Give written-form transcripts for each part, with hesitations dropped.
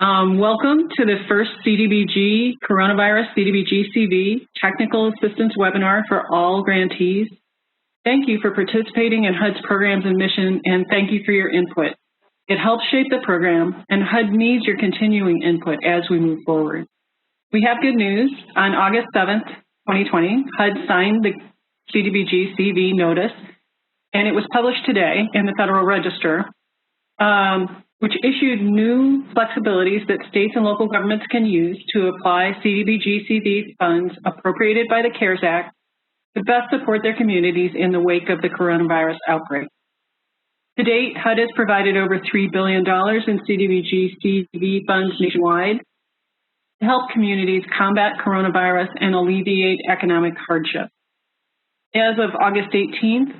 Welcome to the first CDBG Coronavirus CDBG-CV Technical Assistance Webinar for all grantees. Thank you for participating in HUD's programs and mission, and thank you for your input. It helps shape the program, and HUD needs your continuing input as we move forward. We have good news. On August 7th, 2020, HUD signed the CDBG-CV notice, and it was published today in the Federal Register, which issued new flexibilities that states and local governments can use to apply CDBG-CV funds appropriated by the CARES Act to best support their communities in the wake of the coronavirus outbreak. To date, HUD has provided over $3 billion in CDBG-CV funds nationwide to help communities combat coronavirus and alleviate economic hardship. As of August 18th,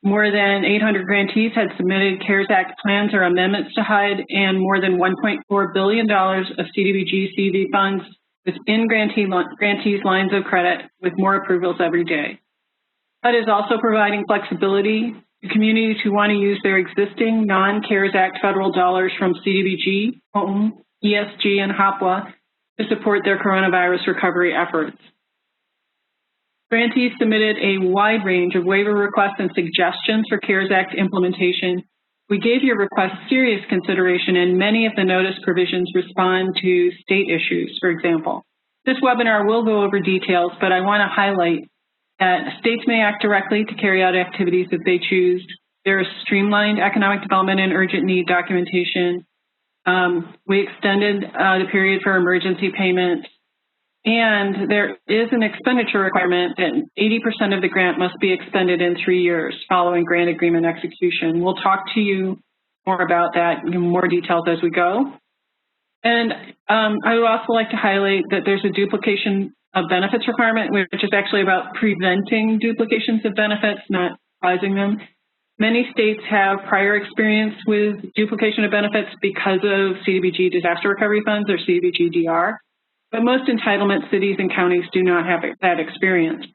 more than 800 grantees had submitted CARES Act plans or amendments to HUD, and more than $1.4 billion of CDBG-CV funds within grantees' lines of credit, with more approvals every day. HUD is also providing flexibility to communities who want to use their existing non-CARES Act federal dollars from CDBG, HOME, ESG, and HOPWA to support their coronavirus recovery efforts. Grantees submitted a wide range of waiver requests and suggestions for CARES Act implementation. We gave your request serious consideration, and many of the notice provisions respond to state issues, for example. This webinar will go over details, but I want to highlight that states may act directly to carry out activities if they choose. There is streamlined economic development and urgent need documentation. We extended the period for emergency payments. And there is an expenditure requirement that 80% of the grant must be expended in 3 years following grant agreement execution. We'll talk to you more about that in more details as we go. And I would also like to highlight that there's a duplication of benefits requirement, which is actually about preventing duplications of benefits, not causing them. Many states have prior experience with duplication of benefits because of CDBG disaster recovery funds or CDBG-DR. But most entitlement cities and counties do not have that experience.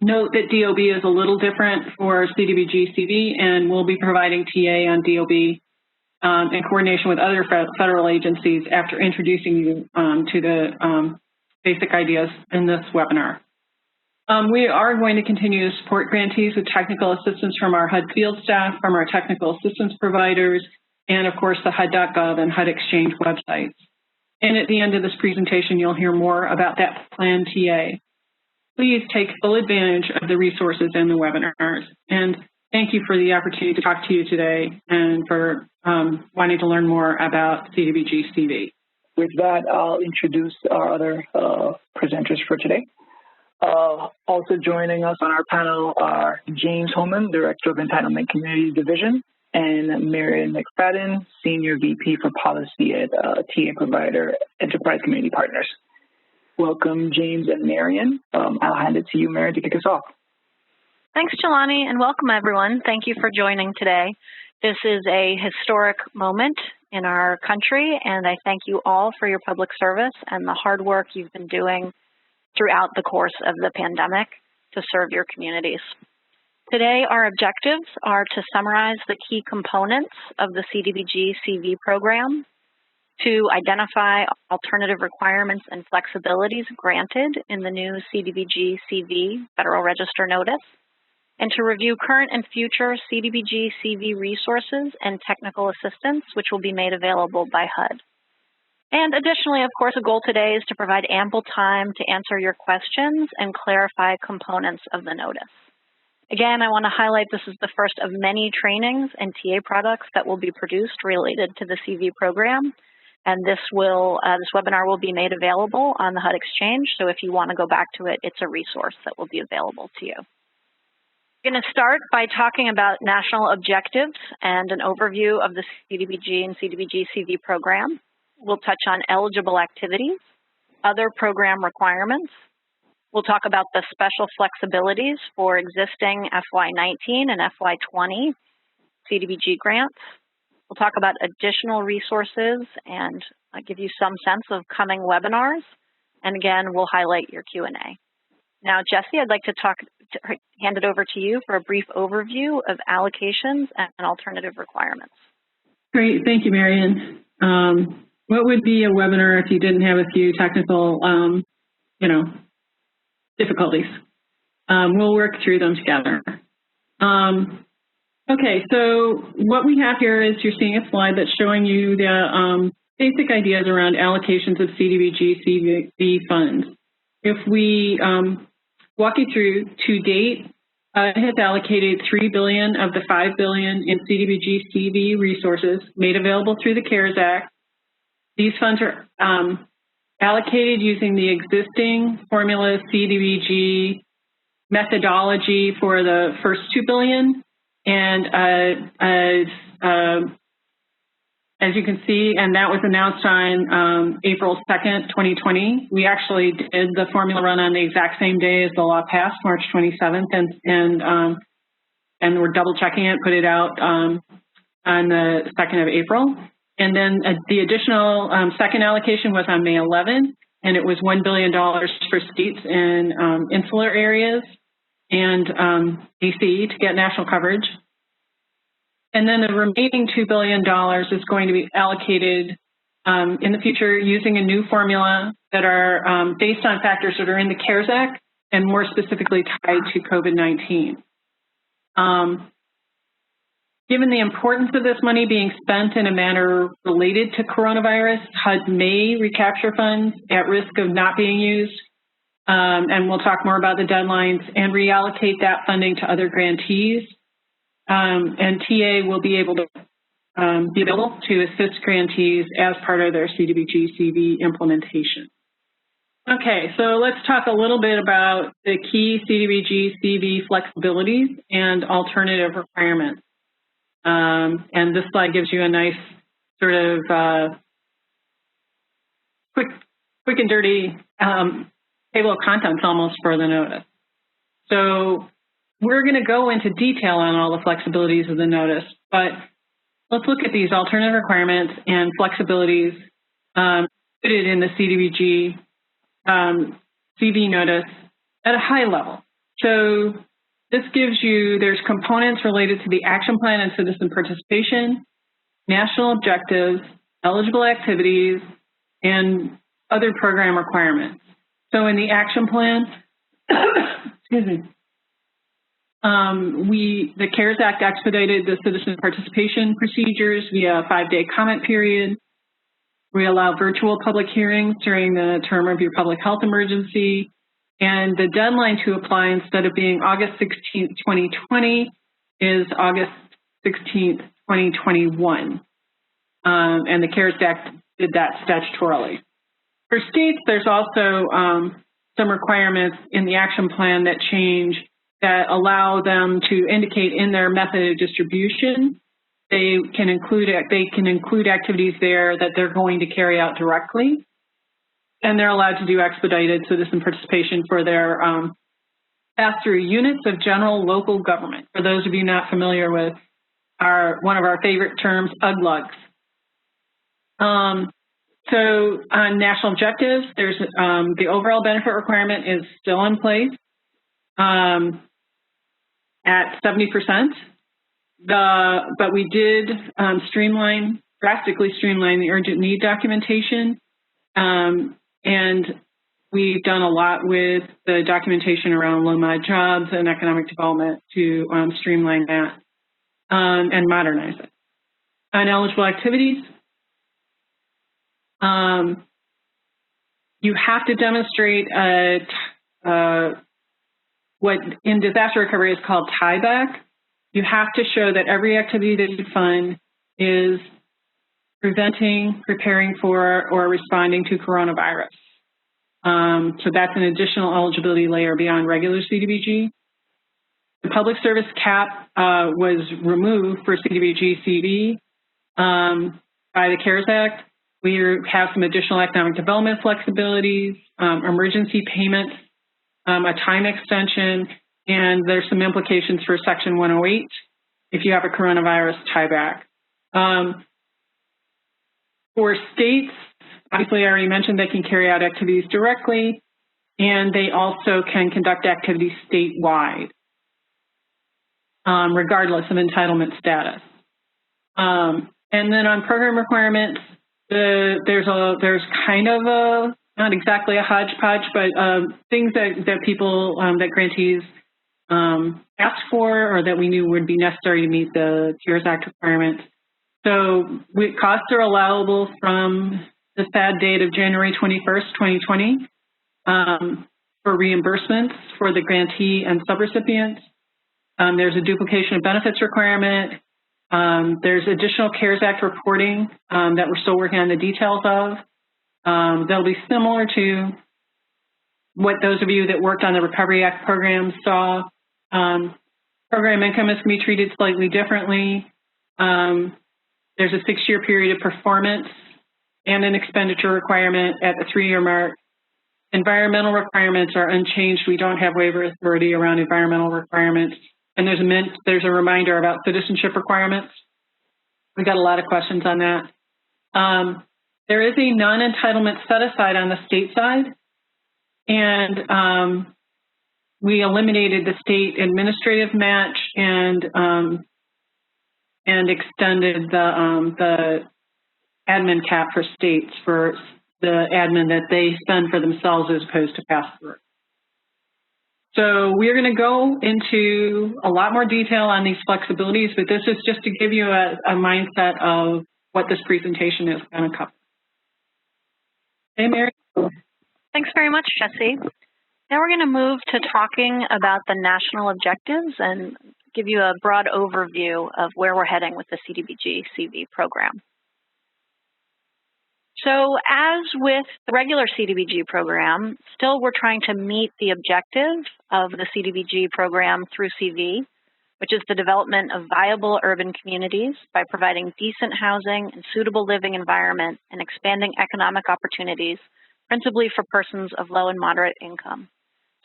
Note that DOB is a little different for CDBG-CV, and we'll be providing TA on DOB in coordination with other federal agencies after introducing you to the basic ideas in this webinar. We are going to continue to support grantees with technical assistance from our HUD field staff, from our technical assistance providers, and of course the HUD.gov and HUD Exchange websites. And at the end of this presentation, you'll hear more about that plan TA. Please take full advantage of the resources in the webinars. And thank you for the opportunity to talk to you today and for wanting to learn more about CDBG-CV. With that, I'll introduce our other presenters for today. Also joining us on our panel are James Holman, Director of Entitlement Community Division, and Marian McFadden, Senior VP for Policy at TA Provider Enterprise Community Partners. Welcome, James and Marian. I'll hand it to you, Marian, to kick us off. Thanks, Jelani, and welcome, everyone. Thank you for joining today. This is a historic moment in our country, and I thank you all for your public service and the hard work you've been doing throughout the course of the pandemic to serve your communities. Today, our objectives are to summarize the key components of the CDBG-CV program, to identify alternative requirements and flexibilities granted in the new CDBG-CV Federal Register Notice, and to review current and future CDBG-CV resources and technical assistance, which will be made available by HUD. And additionally, of course, a goal today is to provide ample time to answer your questions and clarify components of the notice. Again, I want to highlight this is the first of many trainings and TA products that will be produced related to the CV program. And this webinar will be made available on the HUD Exchange. So if you want to go back to it, it's a resource that will be available to you. I'm going to start by talking about national objectives and an overview of the CDBG and CDBG-CV program. We'll touch on eligible activities, other program requirements. We'll talk about the special flexibilities for existing FY19 and FY20 CDBG grants. We'll talk about additional resources and give you some sense of coming webinars. And again, we'll highlight your Q&A. Now, Jesse, I'd like to hand it over to you for a brief overview of allocations and alternative requirements. Great, thank you, Marian. What would be a webinar if you didn't have a few technical, difficulties? We'll work through them together. Okay, so what we have here is you're seeing a slide that's showing you the basic ideas around allocations of CDBG-CV funds. If we walk you through, to date, it has allocated $3 billion of the $5 billion in CDBG-CV resources made available through the CARES Act. These funds are allocated using the existing formula CDBG methodology for the first $2 billion. And as you can see, and that was announced on April 2nd, 2020. We actually did the formula run on the exact same day as the law passed, March 27th, and we're double checking it, put it out on the 2nd of April. And then the additional second allocation was on May 11th, and it was $1 billion for states in insular areas and AC to get national coverage. And then the remaining $2 billion is going to be allocated in the future using a new formula that are based on factors that are in the CARES Act and more specifically tied to COVID-19. Given the importance of this money being spent in a manner related to coronavirus, HUD may recapture funds at risk of not being used, and we'll talk more about the deadlines, and reallocate that funding to other grantees. And TA will be able to available to assist grantees as part of their CDBG-CV implementation. Okay, so let's talk a little bit about the key CDBG-CV flexibilities and alternative requirements. And this slide gives you a nice sort of quick and dirty table of contents almost for the notice. So we're going to go into detail on all the flexibilities of the notice, but let's look at these alternative requirements and flexibilities included in the CDBG CV notice at a high level. So this gives you, there's components related to the action plan and citizen participation, national objectives, eligible activities, and other program requirements. So in the action plan, excuse me, the CARES Act expedited the citizen participation procedures via a 5-day comment period. We allow virtual public hearings during the term of your public health emergency. And the deadline to apply, instead of being August 16th, 2020, is August 16th, 2021. And the CARES Act did that statutorily. For states, there's also some requirements in the action plan that change that allow them to indicate in their method of distribution, they can include activities there that they're going to carry out directly. And they're allowed to do expedited citizen participation for their pass-through units of general local government. For those of you not familiar with one of our favorite terms, UGLUGs. So on national objectives, there's the overall benefit requirement is still in place at 70%. But we did drastically streamline the urgent need documentation. And we've done a lot with the documentation around low-mod jobs and economic development to streamline that and modernize it. On eligible activities, you have to demonstrate what in disaster recovery is called tieback. You have to show that every activity that you fund is preventing, preparing for, or responding to coronavirus. So that's an additional eligibility layer beyond regular CDBG. The public service cap was removed for CDBG-CV by the CARES Act. We have some additional economic development flexibilities, emergency payments, a time extension, and there's some implications for Section 108 if you have a coronavirus tieback. For states, obviously I already mentioned they can carry out activities directly, and they also can conduct activities statewide, regardless of entitlement status. And then on program requirements, There's kind of a, not exactly a hodgepodge, but things that people, that grantees asked for or that we knew would be necessary to meet the CARES Act requirements. So costs are allowable from the SAD date of January 21st, 2020 for reimbursements for the grantee and subrecipients. There's a duplication of benefits requirement. There's additional CARES Act reporting that we're still working on the details of. They'll be similar to what those of you that worked on the Recovery Act program saw. Program income is going to be treated slightly differently. There's a 6-year period of performance and an expenditure requirement at the 3-year mark. Environmental requirements are unchanged. We don't have waiver authority around environmental requirements. And there's a reminder about citizenship requirements. We got a lot of questions on that. There is a non-entitlement set aside on the state side, and we eliminated the state administrative match and extended the admin cap for states for the admin that they spend for themselves as opposed to pass through. So we're going to go into a lot more detail on these flexibilities, but this is just to give you a mindset of what this presentation is going to cover. Hey, Mary. Thanks very much, Jesse. Now we're going to move to talking about the national objectives and give you a broad overview of where we're heading with the CDBG-CV program. So as with the regular CDBG program, still we're trying to meet the objective of the CDBG program through CV, which is the development of viable urban communities by providing decent housing and suitable living environment and expanding economic opportunities, principally for persons of low and moderate income.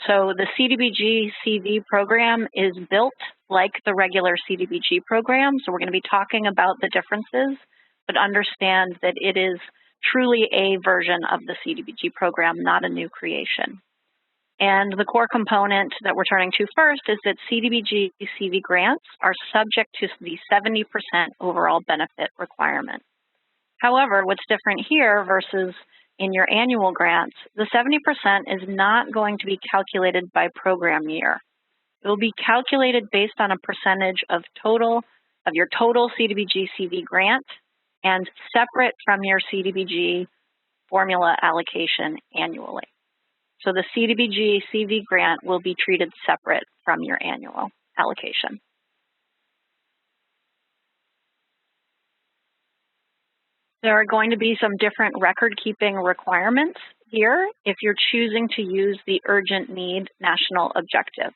So the CDBG-CV program is built like the regular CDBG program, so we're going to be talking about the differences, but understand that it is truly a version of the CDBG program, not a new creation. And the core component that we're turning to first is that CDBG-CV grants are subject to the 70% overall benefit requirement. However, what's different here versus in your annual grants, the 70% is not going to be calculated by program year. It will be calculated based on a percentage of your total CDBG-CV grant and separate from your CDBG formula allocation annually. So the CDBG-CV grant will be treated separate from your annual allocation. There are going to be some different record-keeping requirements here if you're choosing to use the urgent need national objective.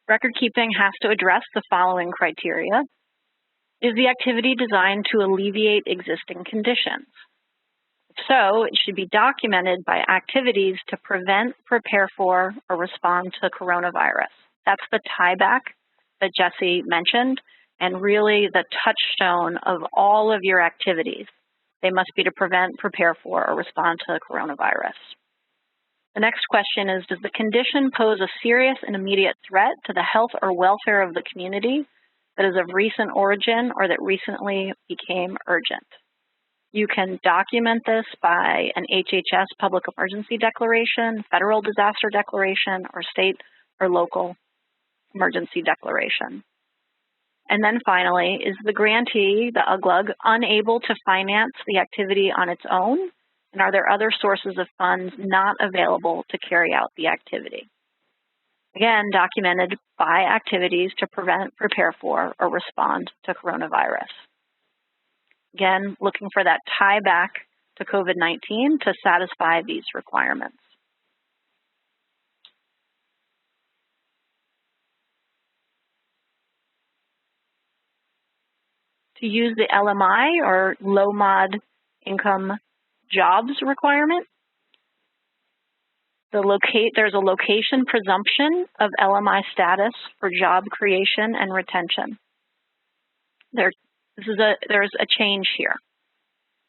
Record-keeping has to address the following criteria. Is the activity designed to alleviate existing conditions? If so, it should be documented by activities to prevent, prepare for, or respond to coronavirus. That's the tieback that Jesse mentioned, and really the touchstone of all of your activities. They must be to prevent, prepare for, or respond to coronavirus. The next question is, does the condition pose a serious and immediate threat to the health or welfare of the community that is of recent origin or that recently became urgent? You can document this by an HHS public emergency declaration, federal disaster declaration, or state or local emergency declaration. And then finally, is the grantee, the UGLUG, unable to finance the activity on its own? And are there other sources of funds not available to carry out the activity? Again, documented by activities to prevent, prepare for, or respond to coronavirus. Again, looking for that tie back to COVID-19 to satisfy these requirements. To use the LMI or low mod income jobs requirement, there's a location presumption of LMI status for job creation and retention. There's a change here.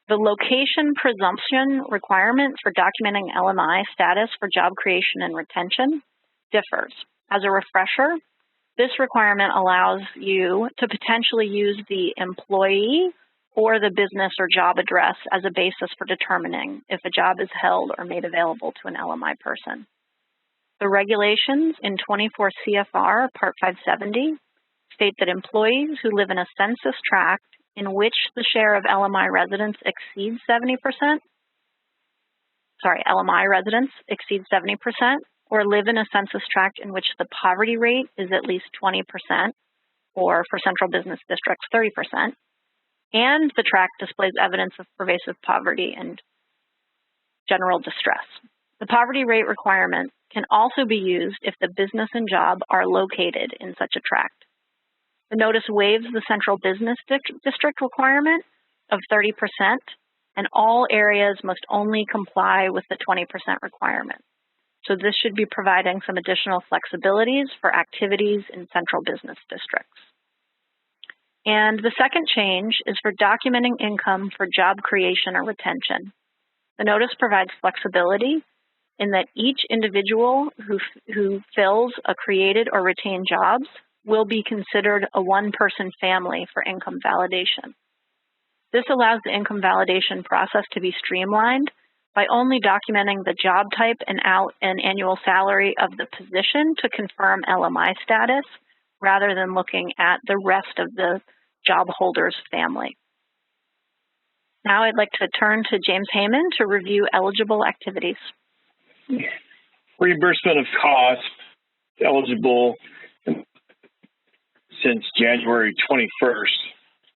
The location presumption requirement for documenting LMI status for job creation and retention differs. As a refresher, this requirement allows you to potentially use the employee or the business or job address as a basis for determining if a job is held or made available to an LMI person. The regulations in 24 CFR Part 570 state that employees who live in a census tract in which the share of LMI residents exceeds 70%, LMI residents exceed 70%, or live in a census tract in which the poverty rate is at least 20%, or for central business districts, 30%, and the tract displays evidence of pervasive poverty and general distress. The poverty rate requirement can also be used if the business and job are located in such a tract. The notice waives the central business district requirement of 30%, and all areas must only comply with the 20% requirement. So this should be providing some additional flexibilities for activities in central business districts. And the second change is for documenting income for job creation or retention. The notice provides flexibility in that each individual who fills a created or retained jobs will be considered a one-person family for income validation. This allows the income validation process to be streamlined by only documenting the job type and annual salary of the position to confirm LMI status, rather than looking at the rest of the job holder's family. Now I'd like to turn to James Heyman to review eligible activities. Reimbursement of costs eligible since January 21st,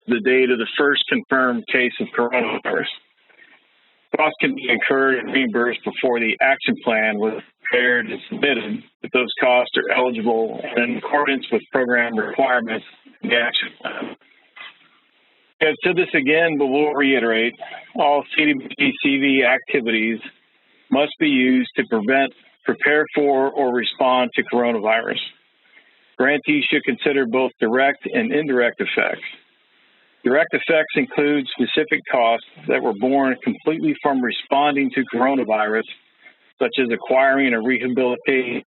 the date of the first confirmed case of coronavirus. Costs can be incurred and reimbursed before the action plan was prepared and submitted if those costs are eligible and in accordance with program requirements in the action plan. I've said this again, but we'll reiterate, all CDBG-CV activities must be used to prevent, prepare for, or respond to coronavirus. Grantees should consider both direct and indirect effects. Direct effects include specific costs that were born completely from responding to coronavirus, such as acquiring or rehabilitating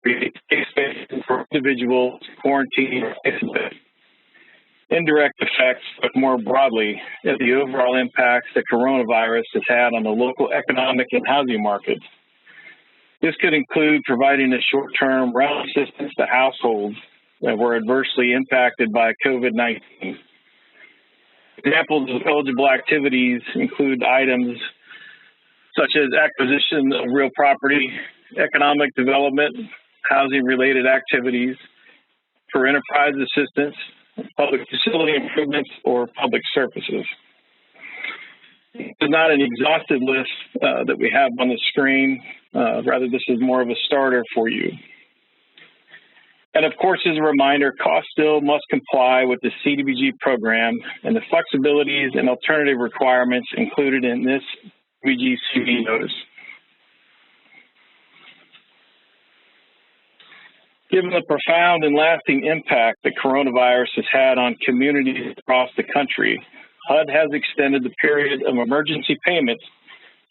space for individuals quarantined or isolated. Indirect effects look more broadly at the overall impacts that coronavirus has had on the local economic and housing markets. This could include providing a short-term rental assistance to households that were adversely impacted by COVID-19. Examples of eligible activities include items such as acquisition of real property, economic development, housing-related activities, for enterprise assistance, public facility improvements, or public services. It's not an exhaustive list that we have on the screen. Rather, this is more of a starter for you. And of course, as a reminder, costs still must comply with the CDBG program and the flexibilities and alternative requirements included in this CDBG-CV notice. Given the profound and lasting impact that coronavirus has had on communities across the country, HUD has extended the period of emergency payments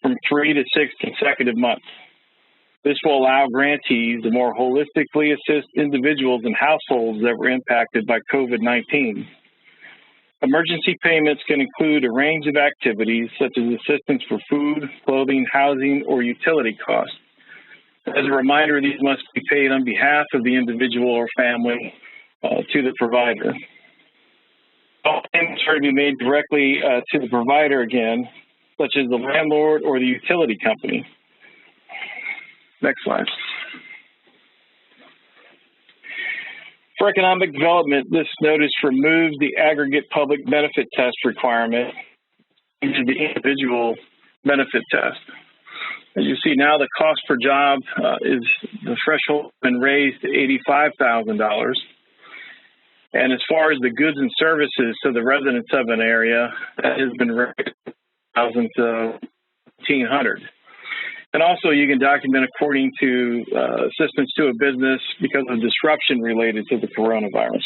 from 3 to 6 consecutive months. This will allow grantees to more holistically assist individuals and households that were impacted by COVID-19. Emergency payments can include a range of activities such as assistance for food, clothing, housing, or utility costs. As a reminder, these must be paid on behalf of the individual or family to the provider. All payments are to be made directly to the provider again, such as the landlord or the utility company. Next slide. For economic development, this notice removes the aggregate public benefit test requirement into the individual benefit test. As you see now, the cost per job is the threshold has been raised to $85,000. And as far as the goods and services to the residents of an area, that has been raised to $1,500. And also, you can document according to assistance to a business because of disruption related to the coronavirus.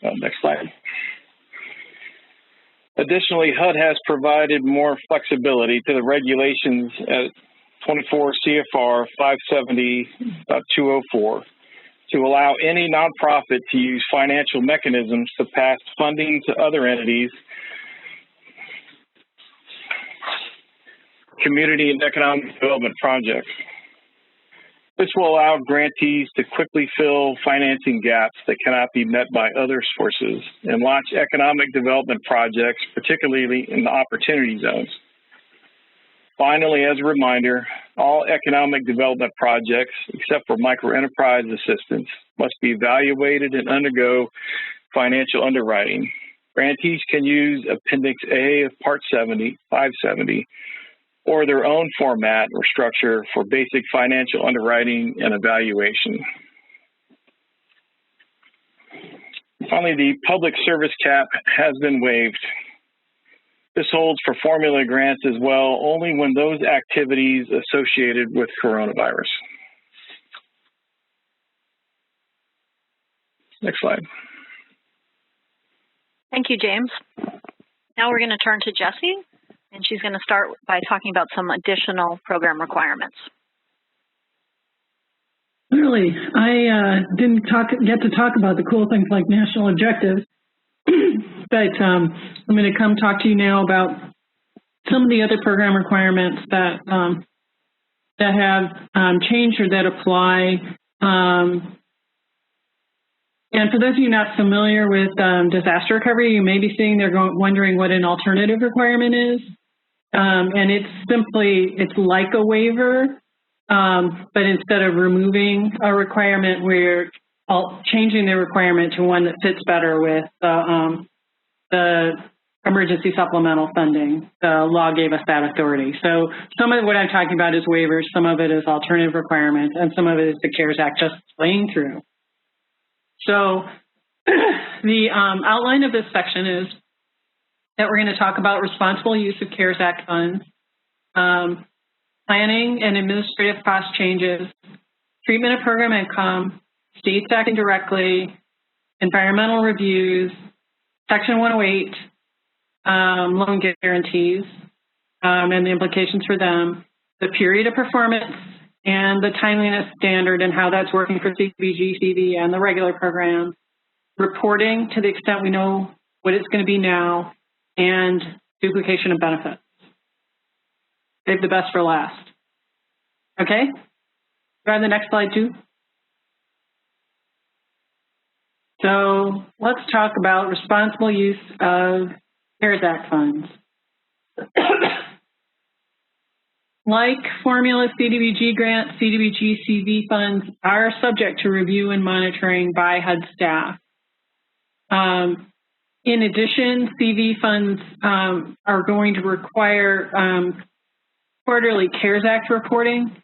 Next slide. Additionally, HUD has provided more flexibility to the regulations at 24 CFR 570.204 to allow any nonprofit to use financial mechanisms to pass funding to other entities, community and economic development projects. This will allow grantees to quickly fill financing gaps that cannot be met by other sources and launch economic development projects, particularly in the opportunity zones. Finally, as a reminder, all economic development projects, except for microenterprise assistance, must be evaluated and undergo financial underwriting. Grantees can use Appendix A of Part 570, or their own format or structure for basic financial underwriting and evaluation. Finally, the public service cap has been waived. This holds for formula grants as well, only when those activities associated with coronavirus. Next slide. Thank you, James. Now we're going to turn to Jessie, and she's going to start by talking about some additional program requirements. Really, I didn't get to talk about the cool things like national objectives, but I'm going to come talk to you now about some of the other program requirements that that have changed or that apply. And for those of you not familiar with disaster recovery, you may be sitting there wondering what an alternative requirement is. And it's like a waiver, but instead of removing a requirement, we're changing the requirement to one that fits better with the emergency supplemental funding. The law gave us that authority. So some of what I'm talking about is waivers, some of it is alternative requirements, and some of it is the CARES Act just playing through. So the outline of this section is that we're going to talk about responsible use of CARES Act funds, planning and administrative cost changes, treatment of program income, states acting directly, environmental reviews, Section 108, loan guarantees, and the implications for them, the period of performance, and the timeliness standard and how that's working for CDBG-CV and the regular program, reporting to the extent we know what it's going to be now, and duplication of benefits. Save the best for last. Okay? Go on the next slide, too. So let's talk about responsible use of CARES Act funds. Like formula CDBG grant, CDBG-CV funds are subject to review and monitoring by HUD staff. In addition, CV funds are going to require quarterly CARES Act reporting,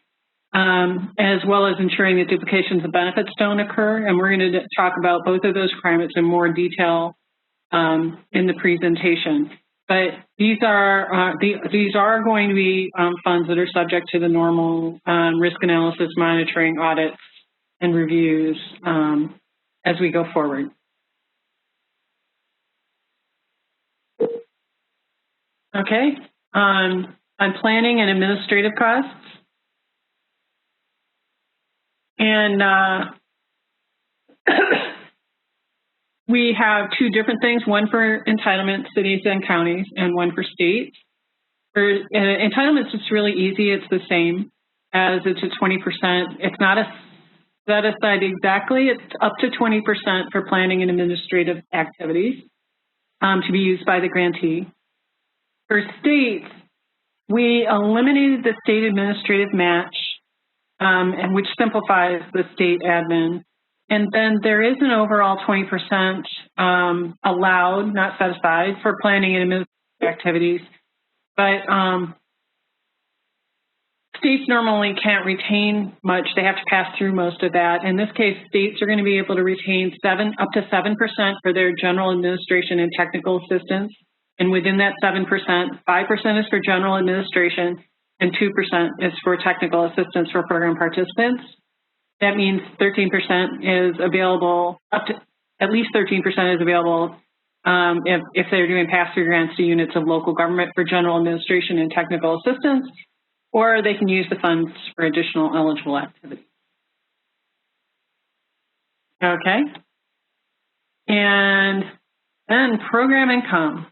as well as ensuring that duplications of benefits don't occur. And we're going to talk about both of those requirements in more detail in the presentation. But these are going to be funds that are subject to the normal risk analysis, monitoring, audits, and reviews as we go forward. Okay, on planning and administrative costs. And we have two different things, one for entitlements, cities and counties, and one for states. For entitlements, it's really easy. It's the same as it's a 20%. It's not a set aside exactly. It's up to 20% for planning and administrative activities to be used by the grantee. For states, we eliminated the state administrative match, and which simplifies the state admin. And then there is an overall 20% allowed, not set aside, for planning and administrative activities. But states normally can't retain much. They have to pass through most of that. In this case, states are going to be able to retain up to 7% for their general administration and technical assistance. And within that 7%, 5% is for general administration and 2% is for technical assistance for program participants. That means 13% is available, up to at least 13% is available if they're doing pass-through grants to units of local government for general administration and technical assistance, or they can use the funds for additional eligible activities. Okay. And then program income.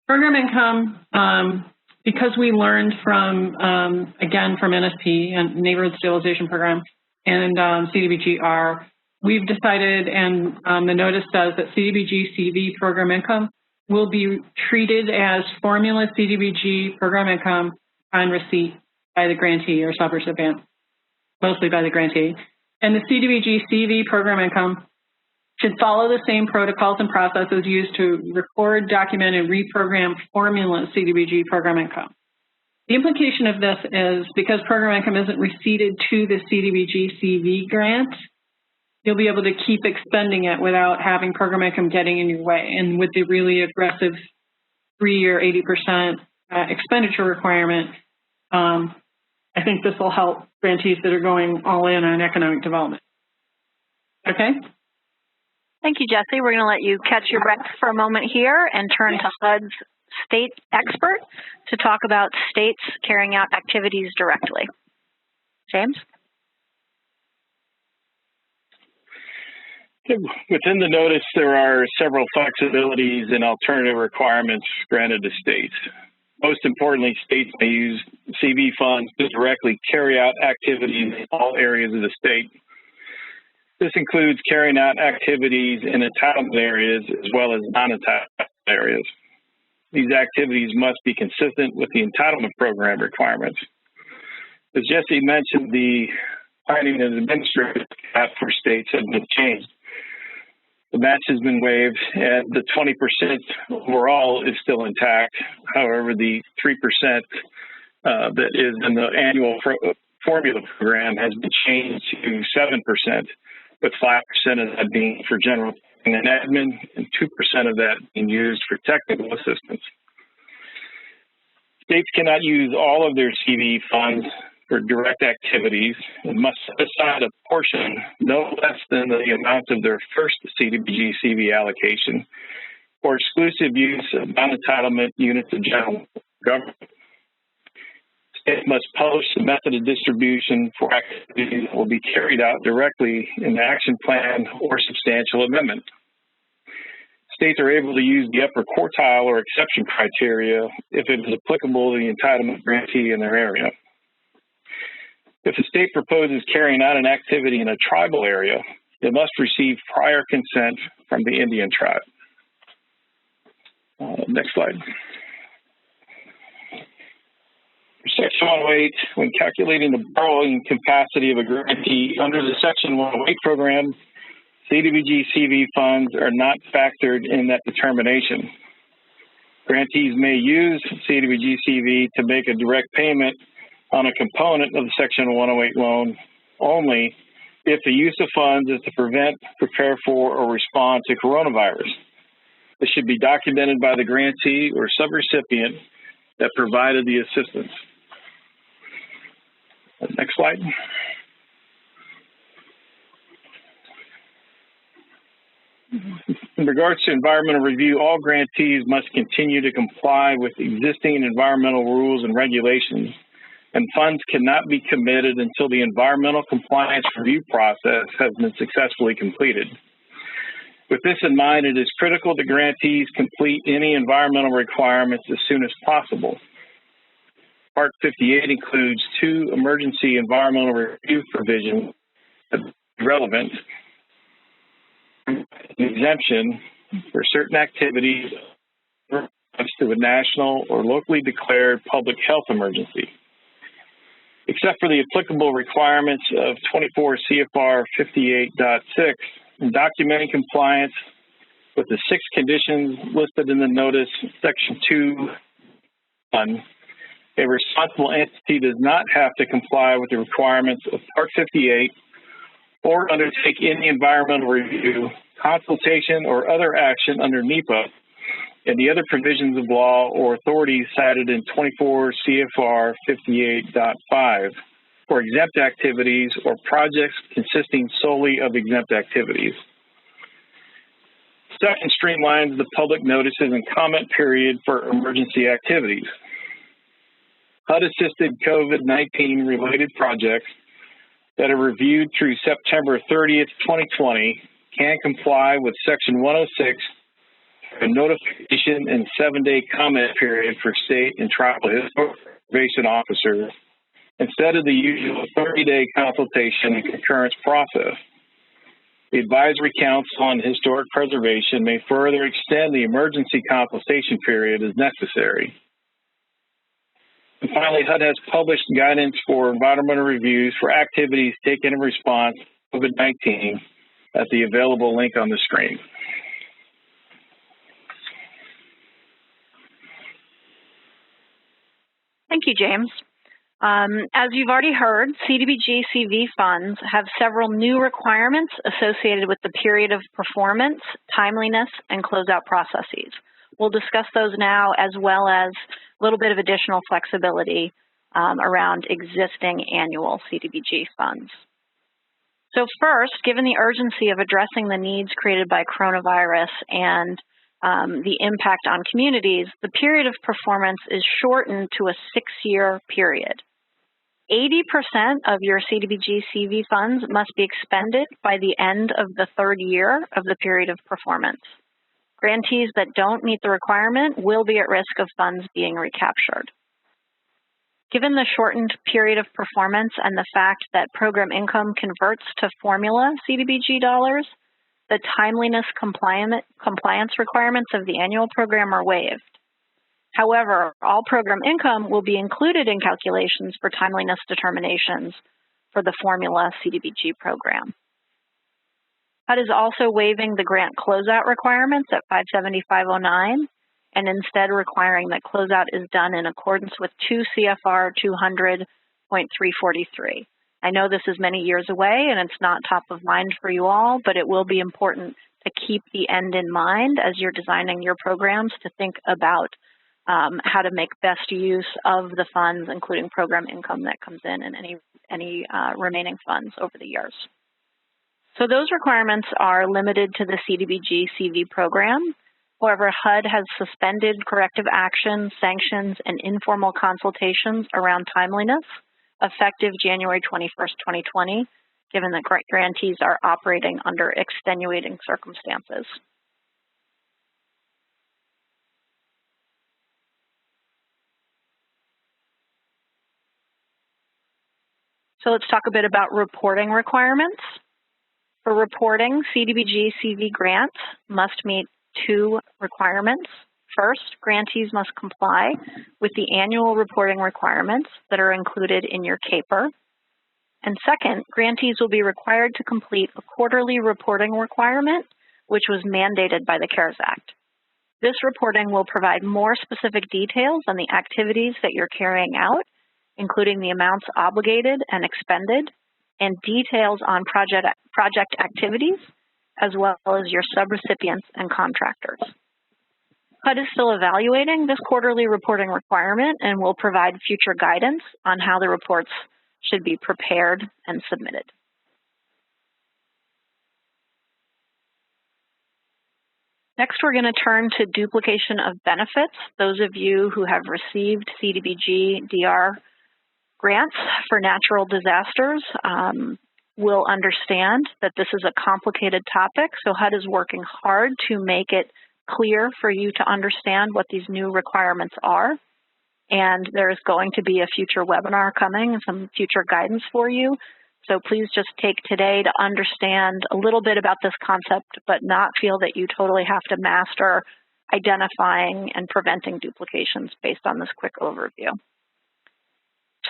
Program income, because we learned from, again, from NSP and Neighborhood Stabilization Program and CDBG-R, we've decided, and the notice says that CDBG-CV program income will be treated as formula CDBG program income on receipt by the grantee or subrecipient, mostly by the grantee. And the CDBG-CV program income should follow the same protocols and processes used to record, document, and reprogram formula CDBG program income. The implication of this is because program income isn't receipted to the CDBG-CV grant, you'll be able to keep expending it without having program income getting in your way. And with the really aggressive 3-year 80% expenditure requirement, I think this will help grantees that are going all in on economic development. Okay? Thank you, Jesse. We're going to let you catch your breath for a moment here and turn to HUD's state expert to talk about states carrying out activities directly. James? Within the notice, there are several flexibilities and alternative requirements granted to states. Most importantly, states may use CV funds to directly carry out activities in all areas of the state. This includes carrying out activities in entitlement areas as well as non-entitlement areas. These activities must be consistent with the entitlement program requirements. As Jesse mentioned, the planning and administrative cap for states has been changed. The match has been waived, and the 20% overall is still intact. However, the 3% that is in the annual formula program has been changed to 7%, with 5% of that being for general and admin, and 2% of that being used for technical assistance. States cannot use all of their CV funds for direct activities and must set aside a portion no less than the amount of their first CDBG-CV allocation for exclusive use of non-entitlement units of general government. States must publish the method of distribution for activities that will be carried out directly in the action plan or substantial amendment. States are able to use the upper quartile or exception criteria if it is applicable to the entitlement grantee in their area. If a state proposes carrying out an activity in a tribal area, it must receive prior consent from the Indian tribe. Next slide. For Section 108, when calculating the borrowing capacity of a grantee under the Section 108 program, CDBG-CV funds are not factored in that determination. Grantees may use CDBG-CV to make a direct payment on a component of the Section 108 loan only if the use of funds is to prevent, prepare for, or respond to coronavirus. This should be documented by the grantee or subrecipient that provided the assistance. Next slide. In regards to environmental review, all grantees must continue to comply with existing environmental rules and regulations, and funds cannot be committed until the environmental compliance review process has been successfully completed. With this in mind, it is critical that grantees complete any environmental requirements as soon as possible. Part 58 includes 2 emergency environmental review provisions that are relevant. An exemption for certain activities to a national or locally declared public health emergency. Except for the applicable requirements of 24 CFR 58.6 and documenting compliance with the 6 conditions listed in the notice, Section 2.1, a responsible entity does not have to comply with the requirements of Part 58 or undertake any environmental review, consultation, or other action under NEPA and the other provisions of law or authorities cited in 24 CFR 58.5 for exempt activities or projects consisting solely of exempt activities. Second, streamlines the public notices and comment period for emergency activities. HUD-assisted COVID-19 related projects that are reviewed through September 30th, 2020 can comply with Section 106, a notification and 7-day comment period for state and tribal historic preservation officers instead of the usual 30-day consultation and concurrence process. The Advisory Council on Historic Preservation may further extend the emergency consultation period as necessary. And finally, HUD has published guidance for environmental reviews for activities taken in response to COVID-19 at the available link on the screen. Thank you, James. As you've already heard, CDBG-CV funds have several new requirements associated with the period of performance, timeliness, and closeout processes. We'll discuss those now, as well as a little bit of additional flexibility around existing annual CDBG funds. So first, given the urgency of addressing the needs created by coronavirus and the impact on communities, the period of performance is shortened to a 6-year period. 80% of your CDBG-CV funds must be expended by the end of the 3rd year of the period of performance. Grantees that don't meet the requirement will be at risk of funds being recaptured. Given the shortened period of performance and the fact that program income converts to formula CDBG dollars, the timeliness compliance requirements of the annual program are waived. However, all program income will be included in calculations for timeliness determinations for the formula CDBG program. HUD is also waiving the grant closeout requirements at 57509 and instead requiring that closeout is done in accordance with 2 CFR 200.343. I know this is many years away and it's not top of mind for you all, but it will be important to keep the end in mind as you're designing your programs to think about how to make best use of the funds, including program income that comes in and any remaining funds over the years. So those requirements are limited to the CDBG-CV program. However, HUD has suspended corrective action, sanctions, and informal consultations around timeliness effective January 21st, 2020, given that grantees are operating under extenuating circumstances. So let's talk a bit about reporting requirements. For reporting, CDBG-CV grants must meet 2 requirements. First, grantees must comply with the annual reporting requirements that are included in your CAPER. And second, grantees will be required to complete a quarterly reporting requirement, which was mandated by the CARES Act. This reporting will provide more specific details on the activities that you're carrying out, including the amounts obligated and expended, and details on project activities, as well as your subrecipients and contractors. HUD is still evaluating this quarterly reporting requirement and will provide future guidance on how the reports should be prepared and submitted. Next, we're going to turn to duplication of benefits. Those of you who have received CDBG DR grants for natural disasters will understand that this is a complicated topic, so HUD is working hard to make it clear for you to understand what these new requirements are. And there is going to be a future webinar coming, some future guidance for you. So please just take today to understand a little bit about this concept, but not feel that you totally have to master identifying and preventing duplications based on this quick overview.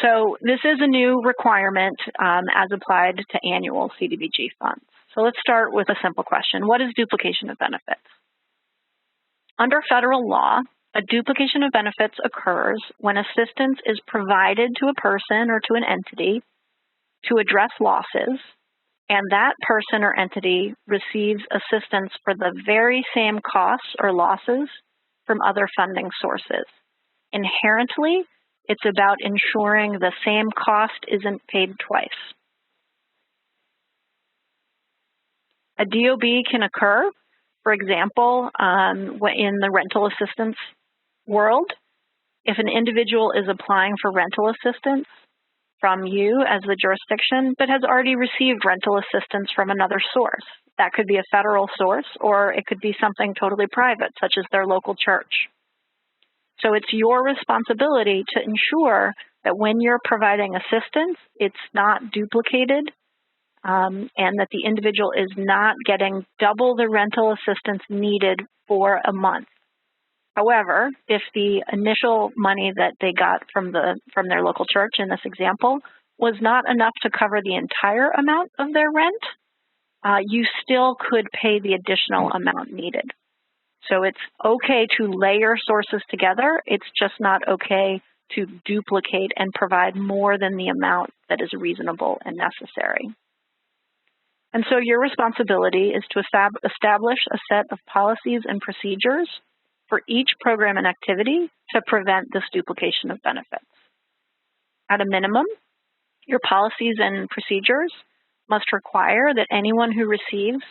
So this is a new requirement as applied to annual CDBG funds. So let's start with a simple question. What is duplication of benefits? Under federal law, a duplication of benefits occurs when assistance is provided to a person or to an entity to address losses, and that person or entity receives assistance for the very same costs or losses from other funding sources. Inherently, it's about ensuring the same cost isn't paid twice. A DOB can occur, for example, in the rental assistance world. If an individual is applying for rental assistance from you as the jurisdiction, but has already received rental assistance from another source. That could be a federal source, or it could be something totally private, such as their local church. So it's your responsibility to ensure that when you're providing assistance, it's not duplicated, and that the individual is not getting double the rental assistance needed for a month. However, if the initial money that they got from their local church in this example was not enough to cover the entire amount of their rent, you still could pay the additional amount needed. So it's okay to layer sources together. It's just not okay to duplicate and provide more than the amount that is reasonable and necessary. And so your responsibility is to establish a set of policies and procedures for each program and activity to prevent this duplication of benefits. At a minimum, your policies and procedures must require that anyone who receives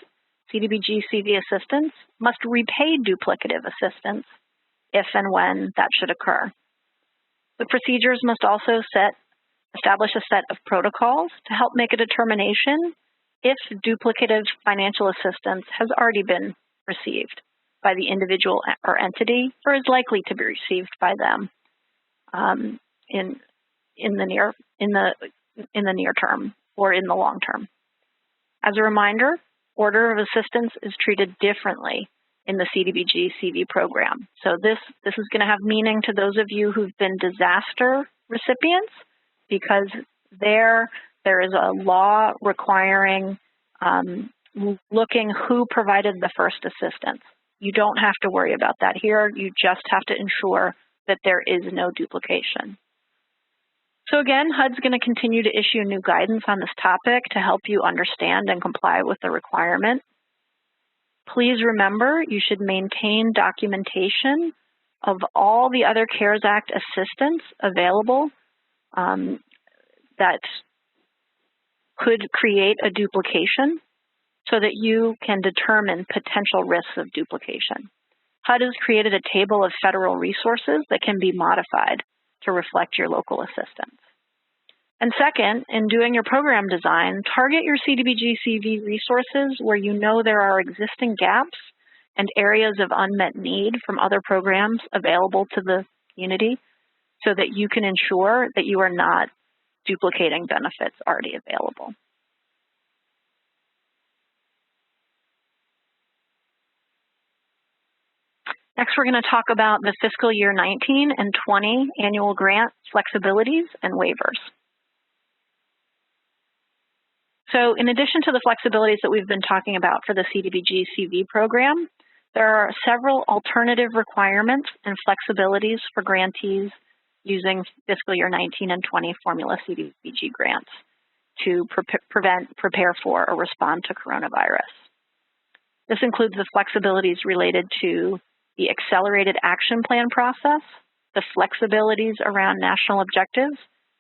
CDBG-CV assistance must repay duplicative assistance if and when that should occur. The procedures must also establish a set of protocols to help make a determination if duplicative financial assistance has already been received by the individual or entity, or is likely to be received by them in the near term or in the long term. As a reminder, order of assistance is treated differently in the CDBG-CV program. So this is going to have meaning to those of you who've been disaster recipients, because there is a law requiring looking who provided the first assistance. You don't have to worry about that here. You just have to ensure that there is no duplication. So again, HUD's going to continue to issue new guidance on this topic to help you understand and comply with the requirement. Please remember, you should maintain documentation of all the other CARES Act assistance available that could create a duplication, so that you can determine potential risks of duplication. HUD has created a table of federal resources that can be modified to reflect your local assistance. And second, in doing your program design, target your CDBG-CV resources where you know there are existing gaps and areas of unmet need from other programs available to the community, so that you can ensure that you are not duplicating benefits already available. Next, we're going to talk about the fiscal year 19 and 20 annual grant flexibilities and waivers. So in addition to the flexibilities that we've been talking about for the CDBG-CV program, there are several alternative requirements and flexibilities for grantees using fiscal year 19 and 20 formula CDBG grants to prepare for, or respond to coronavirus. This includes the flexibilities related to the accelerated action plan process, the flexibilities around national objectives,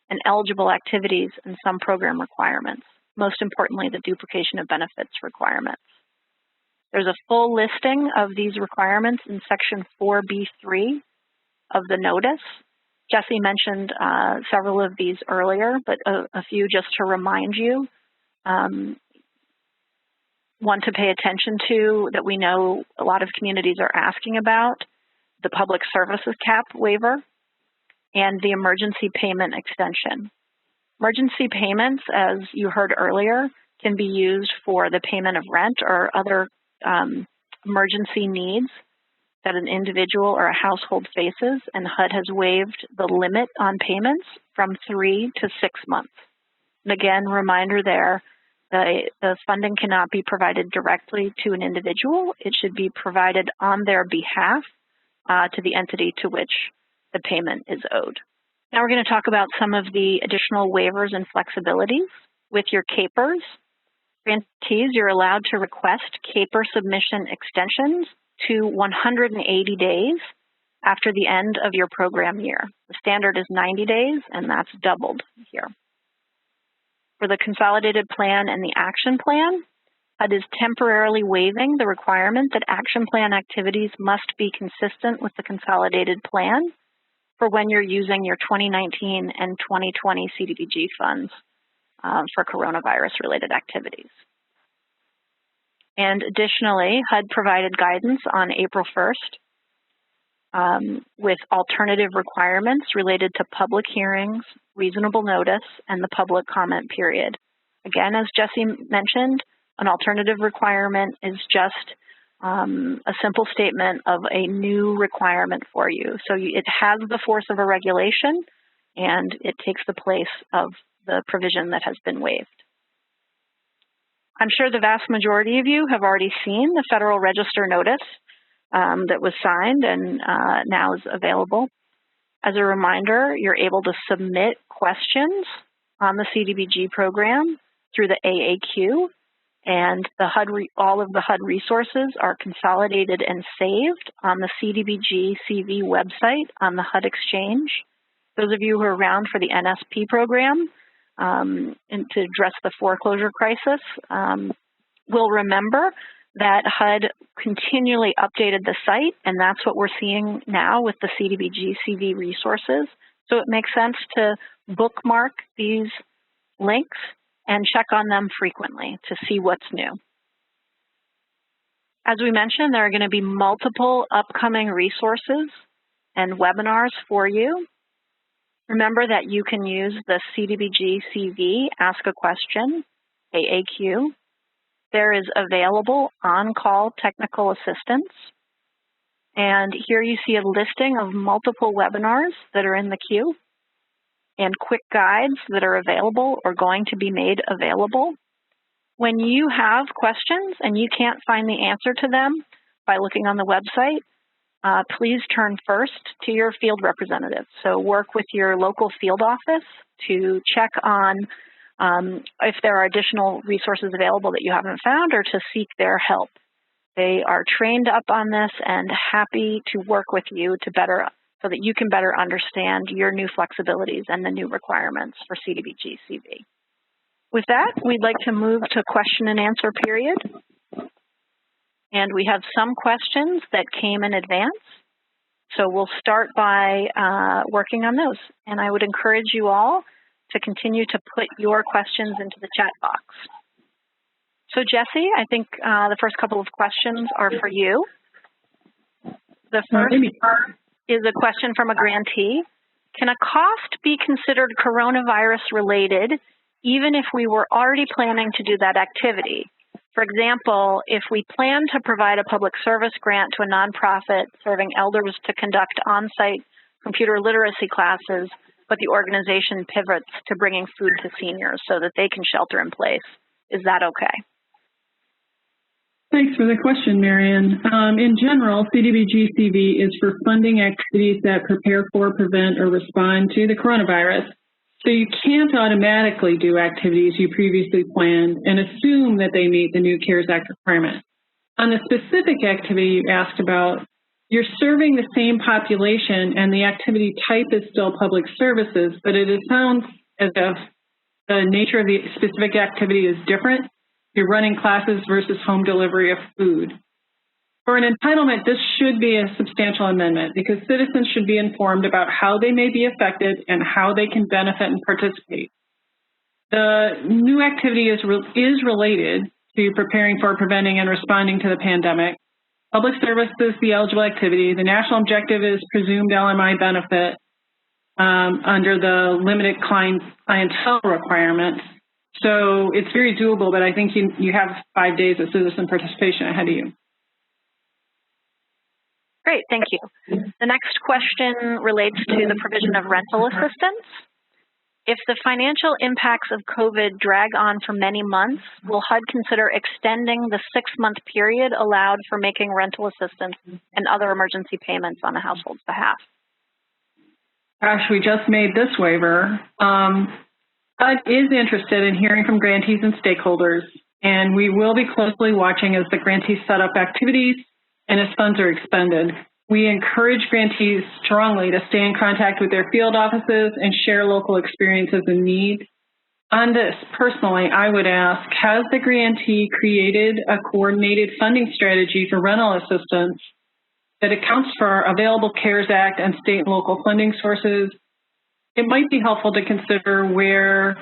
and eligible activities and some program requirements, most importantly, the duplication of benefits requirements. There's a full listing of these requirements in section 4B3 of the notice. Jesse mentioned several of these earlier, but a few just to remind you. One to pay attention to that we know a lot of communities are asking about, the public services cap waiver and the emergency payment extension. Emergency payments, as you heard earlier, can be used for the payment of rent or other emergency needs that an individual or a household faces, and HUD has waived the limit on payments from 3 to 6 months. And again, reminder there, the funding cannot be provided directly to an individual. It should be provided on their behalf to the entity to which the payment is owed. Now we're going to talk about some of the additional waivers and flexibilities. With your CAPERs, grantees, you're allowed to request CAPER submission extensions to 180 days after the end of your program year. The standard is 90 days, and that's doubled here. For the consolidated plan and the action plan, HUD is temporarily waiving the requirement that action plan activities must be consistent with the consolidated plan for when you're using your 2019 and 2020 CDBG funds for coronavirus-related activities. And additionally, HUD provided guidance on April 1st with alternative requirements related to public hearings, reasonable notice, and the public comment period. Again, as Jesse mentioned, an alternative requirement is just a simple statement of a new requirement for you. So it has the force of a regulation, and it takes the place of the provision that has been waived. I'm sure the vast majority of you have already seen the Federal Register notice that was signed and now is available. As a reminder, you're able to submit questions on the CDBG program through the AAQ, and all of the HUD resources are consolidated and saved on the CDBG-CV website on the HUD Exchange. Those of you who are around for the NSP program and to address the foreclosure crisis will remember that HUD continually updated the site, and that's what we're seeing now with the CDBG-CV resources. So it makes sense to bookmark these links and check on them frequently to see what's new. As we mentioned, there are going to be multiple upcoming resources and webinars for you. Remember that you can use the CDBG-CV Ask a Question, AAQ. There is available on-call technical assistance. And here you see a listing of multiple webinars that are in the queue and quick guides that are available or going to be made available. When you have questions and you can't find the answer to them by looking on the website, please turn first to your field representative. So work with your local field office to check on if there are additional resources available that you haven't found or to seek their help. They are trained up on this and happy to work with you to so that you can better understand your new flexibilities and the new requirements for CDBG-CV. With that, we'd like to move to question and answer period. And we have some questions that came in advance. So we'll start by working on those. And I would encourage you all to continue to put your questions into the chat box. So Jesse, I think the first couple of questions are for you. The first is a question from a grantee. Can a cost be considered coronavirus related even if we were already planning to do that activity? For example, if we plan to provide a public service grant to a nonprofit serving elders to conduct on-site computer literacy classes, but the organization pivots to bringing food to seniors so that they can shelter in place, is that okay? Thanks for the question, Marion. In general, CDBG-CV is for funding activities that prepare for, prevent, or respond to the coronavirus. So you can't automatically do activities you previously planned and assume that they meet the new CARES Act requirement. On the specific activity you asked about, you're serving the same population and the activity type is still public services, but it sounds as if the nature of the specific activity is different. You're running classes versus home delivery of food. For an entitlement, this should be a substantial amendment because citizens should be informed about how they may be affected and how they can benefit and participate. The new activity is related to preparing for, preventing, and responding to the pandemic. Public service is the eligible activity. The national objective is presumed LMI benefit under the limited clientele requirements. So it's very doable, but I think you have 5 days of citizen participation ahead of you. Great, thank you. The next question relates to the provision of rental assistance. If the financial impacts of COVID drag on for many months, will HUD consider extending the 6-month period allowed for making rental assistance and other emergency payments on the household's behalf? Gosh, we just made this waiver. HUD is interested in hearing from grantees and stakeholders, and we will be closely watching as the grantees set up activities and as funds are expended. We encourage grantees strongly to stay in contact with their field offices and share local experiences and needs. On this, personally, I would ask, has the grantee created a coordinated funding strategy for rental assistance that accounts for available CARES Act and state and local funding sources. It might be helpful to consider where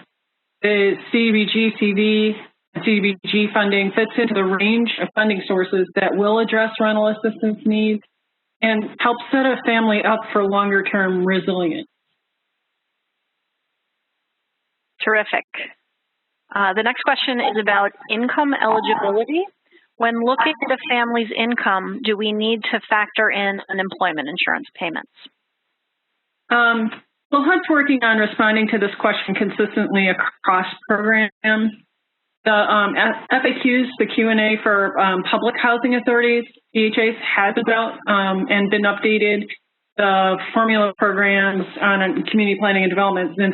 the CDBG-CV and CDBG funding fits into the range of funding sources that will address rental assistance needs and help set a family up for longer-term resilience. Terrific. The next question is about income eligibility. When looking at a family's income, do we need to factor in unemployment insurance payments? Well, HUD's working on responding to this question consistently across programs. The FAQs, the Q&A for public housing authorities, PHAs, has about and been updated. The formula programs on community planning and development and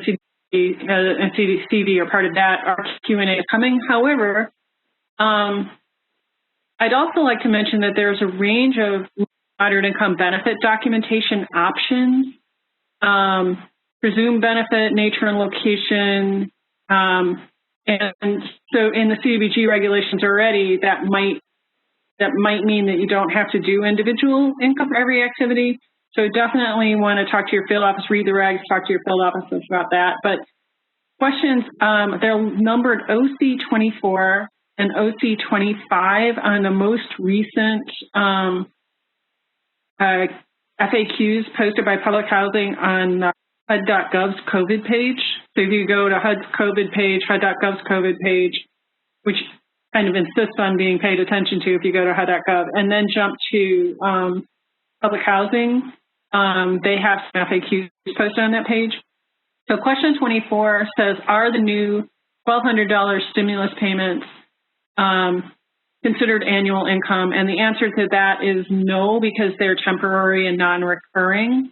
CDBG-CV are part of that. Our Q&A is coming. However, I'd also like to mention that there's a range of moderate income benefit documentation options, presumed benefit, nature and location, and so in the CDBG regulations already, that might mean that you don't have to do individual income for every activity. So definitely want to talk to your field office, read the regs, talk to your field offices about that. But questions, they're numbered OC24 and OC25 on the most recent FAQs posted by Public Housing on HUD.gov's COVID page. So if you go to HUD's COVID page, HUD.gov's COVID page, which kind of insists on being paid attention to if you go to HUD.gov, and then jump to Public Housing, they have some FAQs posted on that page. So question 24 says, are the new $1,200 stimulus payments considered annual income? And the answer to that is no, because they're temporary and non-recurring.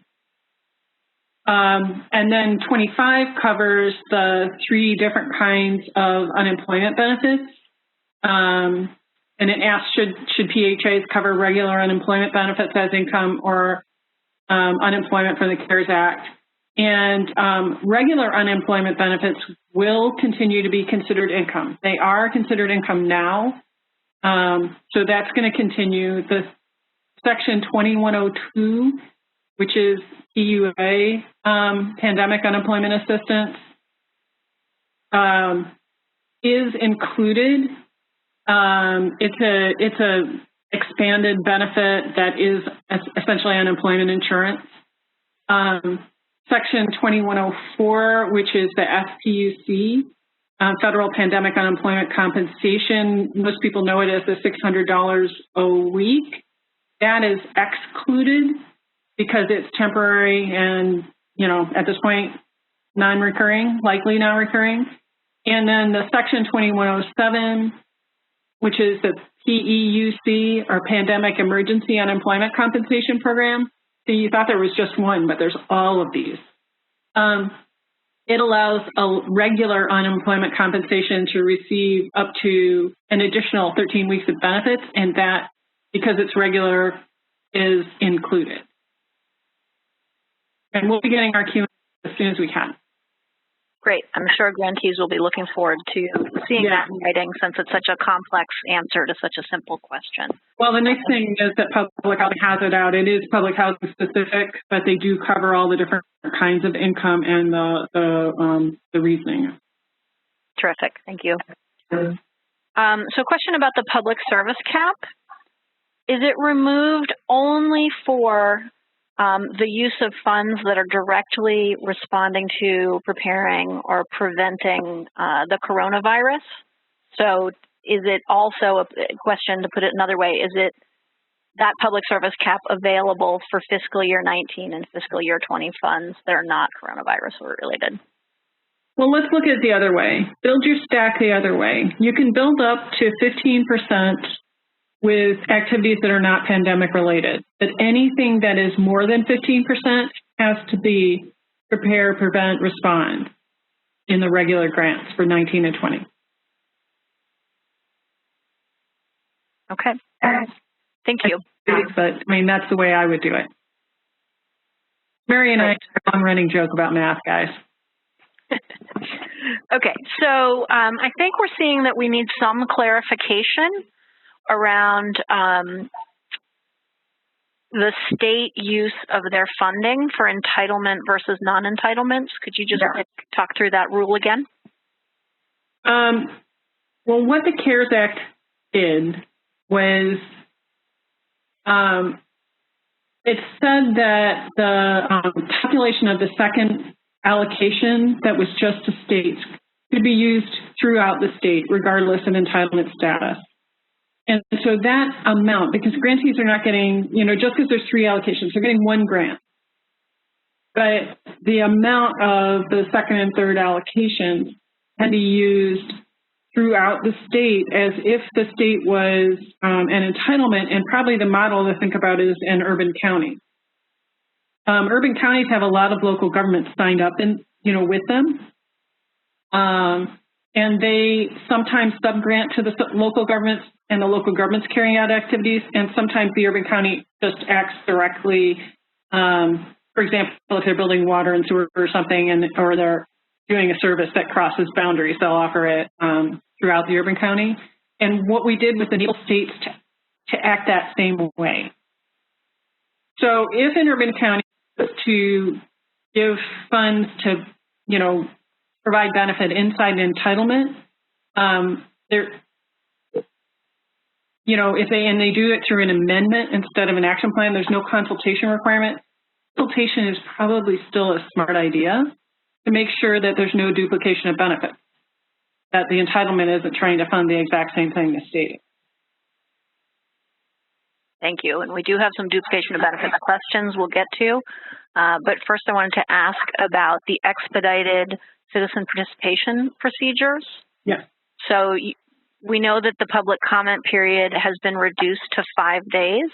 And then 25 covers the 3 different kinds of unemployment benefits. And it asks, should PHAs cover regular unemployment benefits as income or unemployment from the CARES Act? And regular unemployment benefits will continue to be considered income. They are considered income now. So that's going to continue. The Section 2102, which is EUA, pandemic unemployment assistance, is included. It's a expanded benefit that is essentially unemployment insurance. Section 2104, which is the FPUC, Federal Pandemic Unemployment Compensation. Most people know it as the $600 a week. That is excluded because it's temporary and, you know, at this point, non-recurring, likely non-recurring. And then the Section 2107, which is the PEUC, or Pandemic Emergency Unemployment Compensation Program. So you thought there was just one, but there's all of these. It allows a regular unemployment compensation to receive up to an additional 13 weeks of benefits, and that, because it's regular, is included. And we'll be getting our Q&A as soon as we can. Great. I'm sure grantees will be looking forward to seeing that in writing, since it's such a complex answer to such a simple question. Well, the next thing is that Public Housing has it out. It is public housing specific, but they do cover all the different kinds of income and the reasoning. Terrific. Thank you. So question about the public service cap. Is it removed only for the use of funds that are directly responding to preparing or preventing the coronavirus? So is it also a question, to put it another way, is it that public service cap available for fiscal year 19 and fiscal year 20 funds that are not coronavirus related? Well, let's look at it the other way. Build your stack the other way. You can build up to 15% with activities that are not pandemic related. But anything that is more than 15% has to be prepare, prevent, respond in the regular grants for 19 and 20. Okay. Thank you. But I mean, that's the way I would do it. Mary and I have a long-running joke about math, guys. Okay, so I think we're seeing that we need some clarification around the state use of their funding for entitlement versus non-entitlements. Could you just talk through that rule again? Well, what the CARES Act did was it said that the calculation of the second allocation that was just to states could be used throughout the state, regardless of entitlement status. And so that amount, because grantees are not getting, just because there's 3 allocations, they're getting 1 grant. But the amount of the second and third allocations can be used throughout the state as if the state was an entitlement, and probably the model to think about is an urban county. Urban counties have a lot of local governments signed up with them. And they sometimes subgrant to the local governments, and the local governments carrying out activities, and sometimes the urban county just acts directly. For example, if they're building water and sewer or something, or they're doing a service that crosses boundaries, they'll offer it throughout the urban county. And what we did was enable states to act that same way. So if an urban county was to give funds to, provide benefit inside an entitlement, if they do it through an amendment instead of an action plan, there's no consultation requirement. Consultation is probably still a smart idea to make sure that there's no duplication of benefits, that the entitlement isn't trying to fund the exact same thing the state. Thank you. And we do have some duplication of benefits questions we'll get to. But first I wanted to ask about the expedited citizen participation procedures. Yes. So we know that the public comment period has been reduced to 5 days.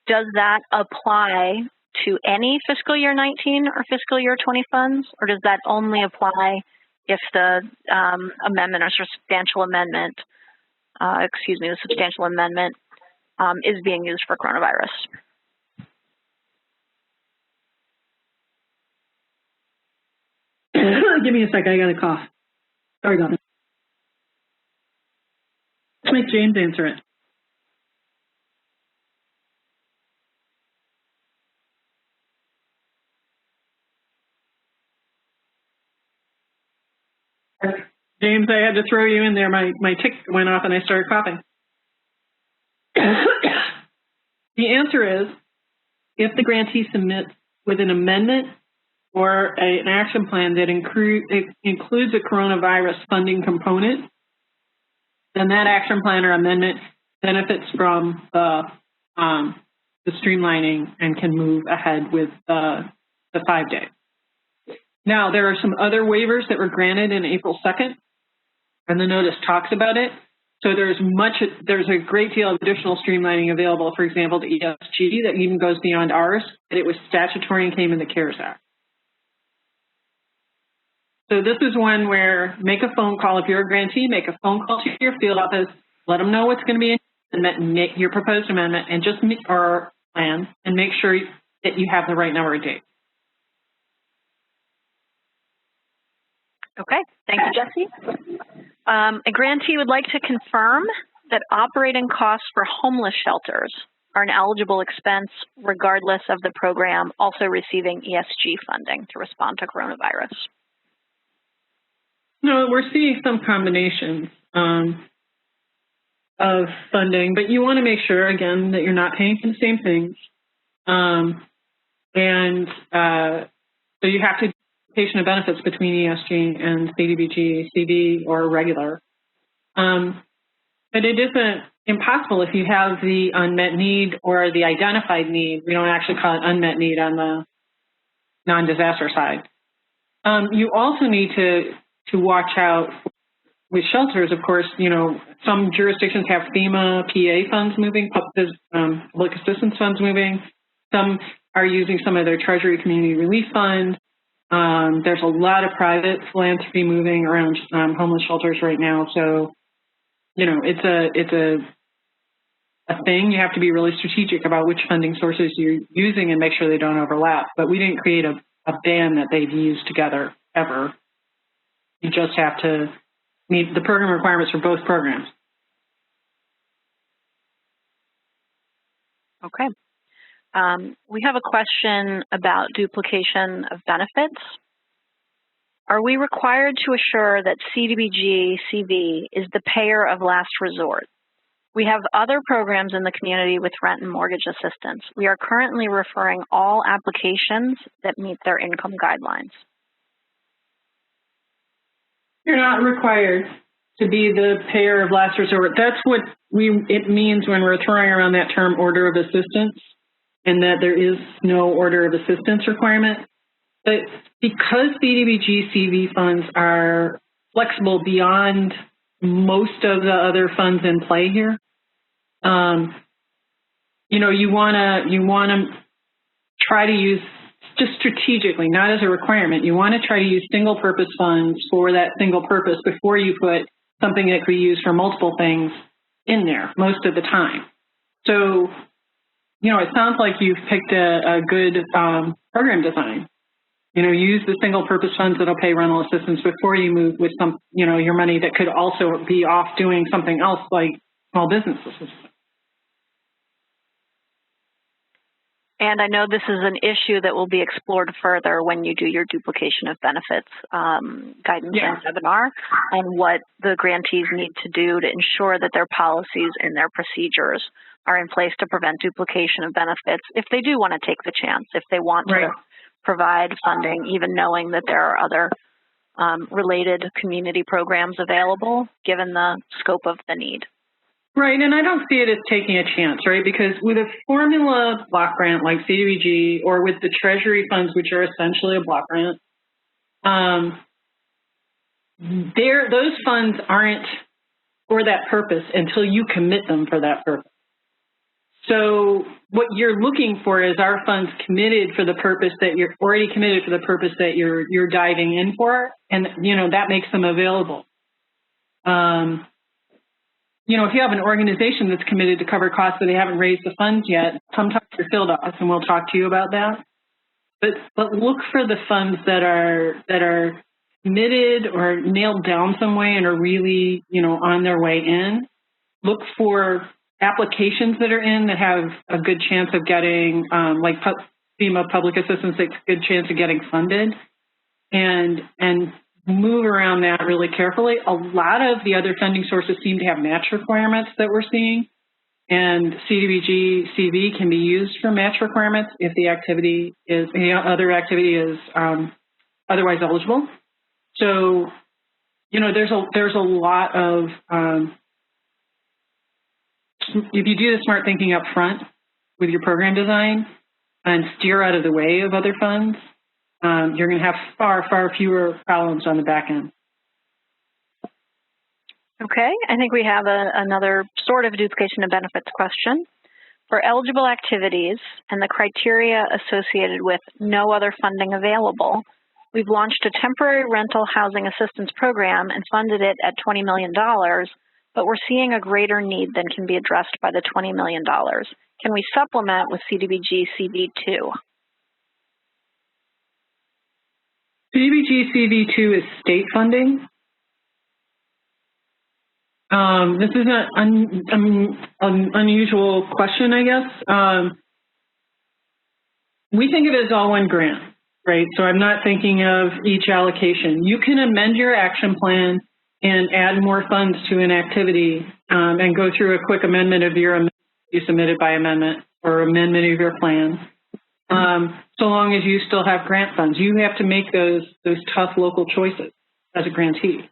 Does that apply to any fiscal year 19 or fiscal year 20 funds, or does that only apply if the amendment or substantial amendment, the substantial amendment is being used for coronavirus? Give me a second, I got a cough. Sorry about it. Let's make James answer it. James, I had to throw you in there. My tick went off and I started coughing. The answer is, if the grantee submits with an amendment or an action plan that includes a coronavirus funding component, then that action plan or amendment benefits from the streamlining and can move ahead with the 5 days. Now, there are some other waivers that were granted in April 2nd, and the notice talks about it. So there's a great deal of additional streamlining available, for example, to ESG that even goes beyond ours, and it was statutory and came in the CARES Act. So this is one where make a phone call. If you're a grantee, make a phone call to your field office, let them know what's going to be in your proposed amendment, and just or plan, and make sure that you have the right number of days. Okay, thank you, Jesse. A grantee would like to confirm that operating costs for homeless shelters are an eligible expense regardless of the program also receiving ESG funding to respond to coronavirus. No, we're seeing some combinations of funding, but you want to make sure, again, that you're not paying for the same things. So you have to Duplication of benefits between ESG and CDBG-CV or regular. But it isn't impossible if you have the unmet need or the identified need. We don't actually call it unmet need on the non-disaster side. You also need to watch out with shelters, of course. Some jurisdictions have FEMA, PA funds moving, public assistance funds moving. Some are using some of their Treasury Community Relief Fund. There's a lot of private philanthropy moving around homeless shelters right now. So, it's a thing. You have to be really strategic about which funding sources you're using and make sure they don't overlap. But we didn't create a ban that they've used together ever. You just have to meet the program requirements for both programs. Okay. We have a question about duplication of benefits. Are we required to assure that CDBG-CV is the payer of last resort? We have other programs in the community with rent and mortgage assistance. We are currently referring all applications that meet their income guidelines. You're not required to be the payer of last resort. That's what it means when we're throwing around that term order of assistance, and that there is no order of assistance requirement. But because CDBG-CV funds are flexible beyond most of the other funds in play here, you want to try to use, just strategically, not as a requirement, you want to try to use single purpose funds for that single purpose before you put something that could be used for multiple things in there most of the time. So, it sounds like you've picked a good program design. Use the single purpose funds that'll pay rental assistance before you move with some, your money that could also be off doing something else like small business assistance. And I know this is an issue that will be explored further when you do your duplication of benefits guidance and webinar on what the grantees need to do to ensure that their policies and their procedures are in place to prevent duplication of benefits if they do want to take the chance, if they want to provide funding, even knowing that there are other related community programs available, given the scope of the need. Right, and I don't see it as taking a chance, right? Because with a formula block grant like CDBG, or with the Treasury funds, which are essentially a block grant, those funds aren't for that purpose until you commit them for that purpose. So what you're looking for is our funds committed for the purpose that you're already committed for the purpose that you're diving in for, and that makes them available. If you have an organization that's committed to cover costs but they haven't raised the funds yet, sometimes you're filled us, and we'll talk to you about that. But look for the funds that are committed or nailed down some way and are really on their way in. Look for applications that are in that have a good chance of getting, like FEMA public assistance, a good chance of getting funded, and move around that really carefully. A lot of the other funding sources seem to have match requirements that we're seeing, and CDBG-CV can be used for match requirements if the activity is, other activity is otherwise eligible. So, there's a lot of, if you do the smart thinking up front with your program design and steer out of the way of other funds, you're going to have far, far fewer problems on the back end. Okay, I think we have another sort of duplication of benefits question. For eligible activities and the criteria associated with no other funding available, we've launched a temporary rental housing assistance program and funded it at $20 million, but we're seeing a greater need than can be addressed by the $20 million. Can we supplement with CDBG-CV2? CDBG-CV2 is state funding. This is an unusual question, I guess. We think of it as all one grant, right? So I'm not thinking of each allocation. You can amend your action plan and add more funds to an activity and go through a quick amendment of your amendment you submitted by amendment or amendment of your plan. So long as you still have grant funds, you have to make those tough local choices as a grantee.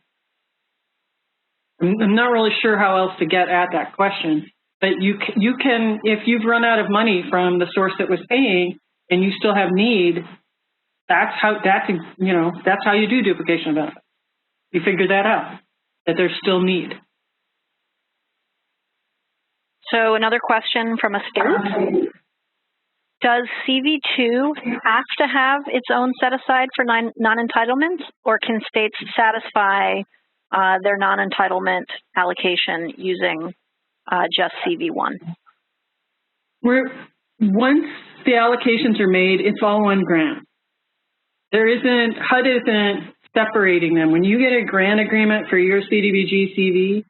I'm not really sure how else to get at that question, but you can, if you've run out of money from the source that was paying and you still have need, that's how you do duplication of benefits. You figure that out, that there's still need. So another question from a state. Does CV2 have to have its own set aside for non-entitlements, or can states satisfy their non-entitlement allocation using just CV1? Once the allocations are made, it's all one grant. HUD isn't separating them. When you get a grant agreement for your CDBG-CV,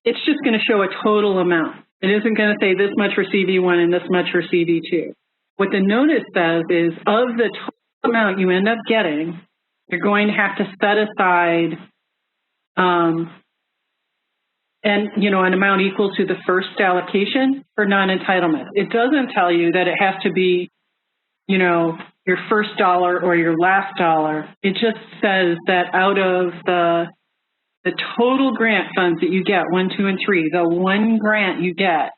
it's just going to show a total amount. It isn't going to say this much for CV1 and this much for CV2. What the notice says is of the total amount you end up getting, you're going to have to set aside an amount equal to the first allocation for non-entitlement. It doesn't tell you that it has to be, your first dollar or your last dollar. It just says that out of the total grant funds that you get, 1, 2, and 3, the one grant you get,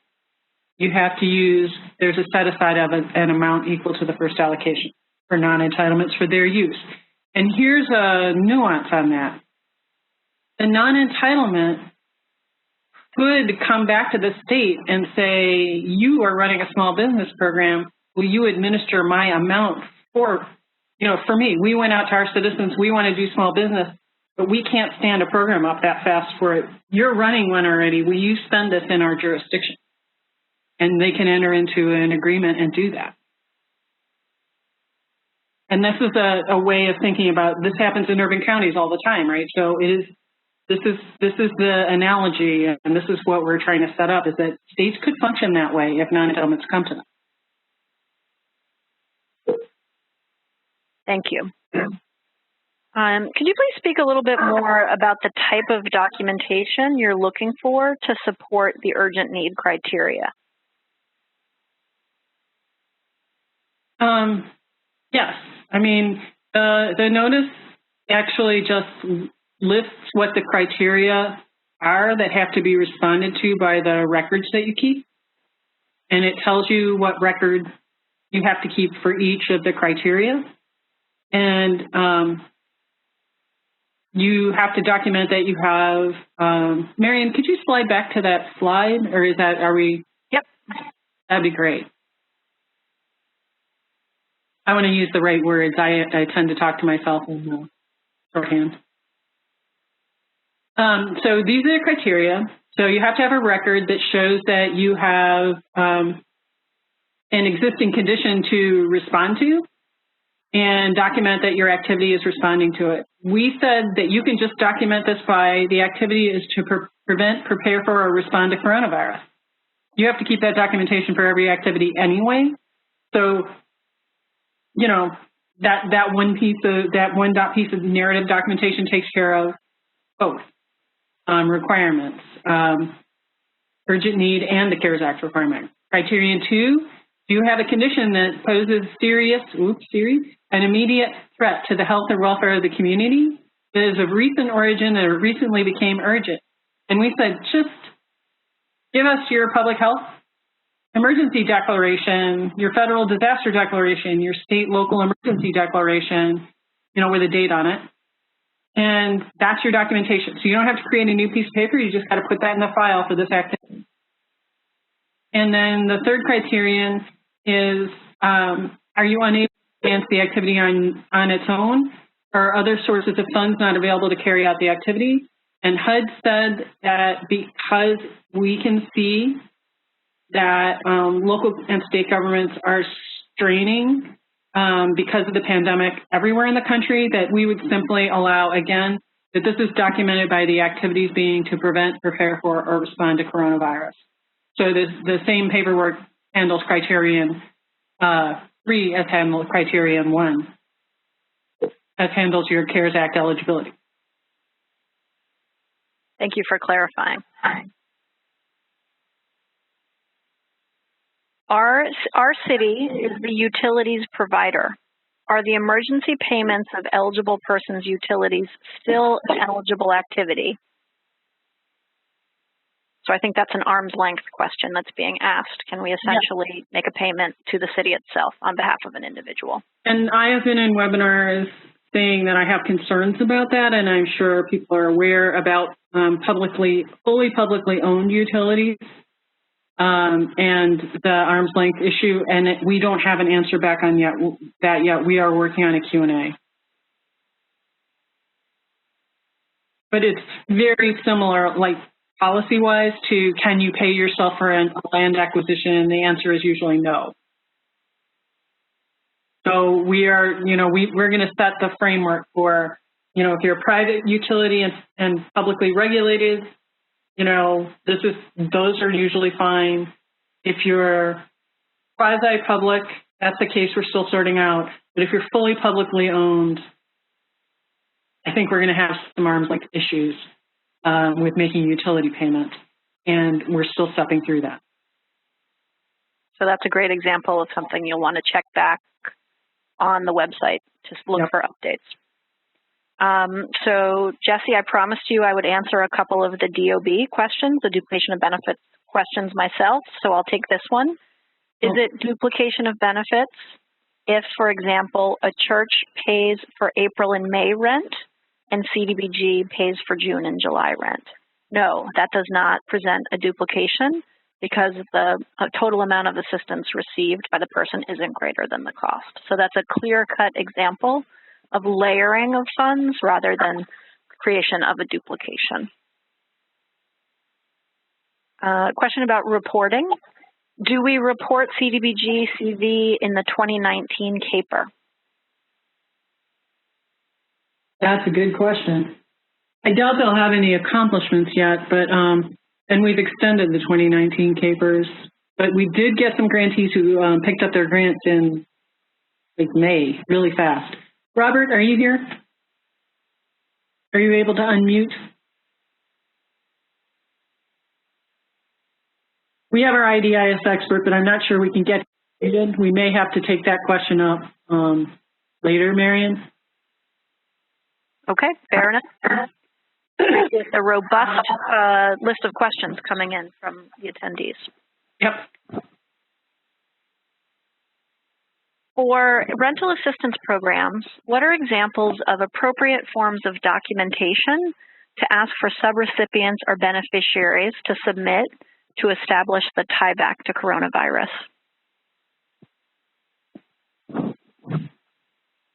you have to use, there's a set aside of an amount equal to the first allocation for non-entitlements for their use. And here's a nuance on that. The non-entitlement could come back to the state and say, you are running a small business program, will you administer my amount for me? We went out to our citizens, we want to do small business, but we can't stand a program up that fast for it. You're running one already, will you spend this in our jurisdiction? And they can enter into an agreement and do that. And this is a way of thinking about, this happens in urban counties all the time, right? So this is the analogy, and this is what we're trying to set up, is that states could function that way if non-entitlements come to them. Thank you. Could you please speak a little bit more about the type of documentation you're looking for to support the urgent need criteria? Yes. I mean, the notice actually just lists what the criteria are that have to be responded to by the records that you keep. And it tells you what record you have to keep for each of the criteria. And you have to document that you have, Marion, could you slide back to that slide, or are we? Yep. That'd be great. I want to use the right words. I tend to talk to myself in shorthand. So these are the criteria. So you have to have a record that shows that you have an existing condition to respond to, and document that your activity is responding to it. We said that you can just document this by the activity is to prevent, prepare for, or respond to coronavirus. You have to keep that documentation for every activity anyway. So, that one piece of narrative documentation takes care of both requirements, urgent need and the CARES Act requirement. Criterion 2, do you have a condition that poses an immediate threat to the health or welfare of the community that is of recent origin or recently became urgent? And we said, just give us your public health emergency declaration, your federal disaster declaration, your state local emergency declaration, with a date on it. And that's your documentation. So you don't have to create a new piece of paper. You just got to put that in the file for this activity. And then the third criterion is, are you unable to advance the activity on its own, or other sources of funds not available to carry out the activity? And HUD said that because we can see that local and state governments are straining because of the pandemic everywhere in the country, that we would simply allow, again, that this is documented by the activities being to prevent, prepare for, or respond to coronavirus. So the same paperwork handles criterion 3 as handles criterion 1, as handles your CARES Act eligibility. Thank you for clarifying. Our city is the utilities provider. Are the emergency payments of eligible persons' utilities still an eligible activity? So I think that's an arm's length question that's being asked. Can we essentially make a payment to the city itself on behalf of an individual? And I have been in webinars saying that I have concerns about that, and I'm sure people are aware about fully publicly owned utilities and the arm's length issue, and we don't have an answer back on that yet. We are working on a Q&A. But it's very similar, like policy-wise, to can you pay yourself for a land acquisition? And the answer is usually no. So we are, we're going to set the framework for, if you're a private utility and publicly regulated, you know, those are usually fine. If you're quasi-public, that's the case we're still sorting out. But if you're fully publicly owned, I think we're going to have some arm's length issues with making utility payments, and we're still stepping through that. So that's a great example of something you'll want to check back on the website to look for updates. So Jesse, I promised you I would answer a couple of the DOB questions, the duplication of benefits questions myself, so I'll take this one. Is it duplication of benefits if, for example, a church pays for April and May rent and CDBG pays for June and July rent? No, that does not present a duplication because the total amount of assistance received by the person isn't greater than the cost. So that's a clear-cut example of layering of funds rather than creation of a duplication. Question about reporting. Do we report CDBG-CV in the 2019 CAPER? That's a good question. I doubt they'll have any accomplishments yet, but and we've extended the 2019 CAPERs, but we did get some grantees who picked up their grants in like May, really fast. Robert, are you here? Are you able to unmute? We have our IDIS expert, but I'm not sure we can get it. We may have to take that question up later, Marion. Okay, fair enough. A robust list of questions coming in from the attendees. Yep. For rental assistance programs, what are examples of appropriate forms of documentation to ask for subrecipients or beneficiaries to submit to establish the tieback to coronavirus?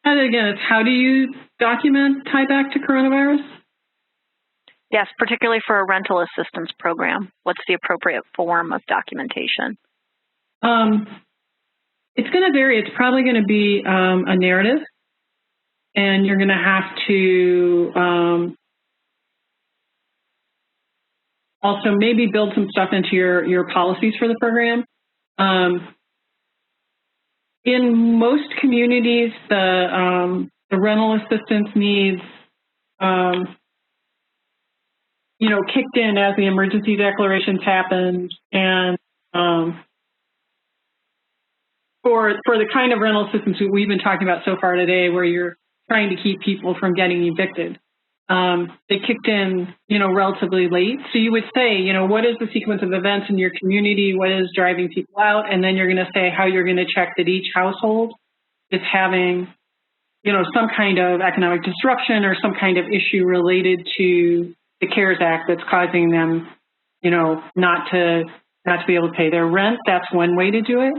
And again, it's how do you document tieback to coronavirus? Yes, particularly for a rental assistance program. What's the appropriate form of documentation? It's going to vary. It's probably going to be a narrative, and you're going to have to also maybe build some stuff into your policies for the program. In most communities, the rental assistance needs, you know, kicked in as the emergency declarations happened, and for the kind of rental assistance we've been talking about so far today, where you're trying to keep people from getting evicted, they kicked in, you know, relatively late. So you would say, you know, what is the sequence of events in your community? What is driving people out? And then you're going to say how you're going to check that each household is having, you know, some kind of economic disruption or some kind of issue related to the CARES Act that's causing them, you know, not to be able to pay their rent. That's one way to do it.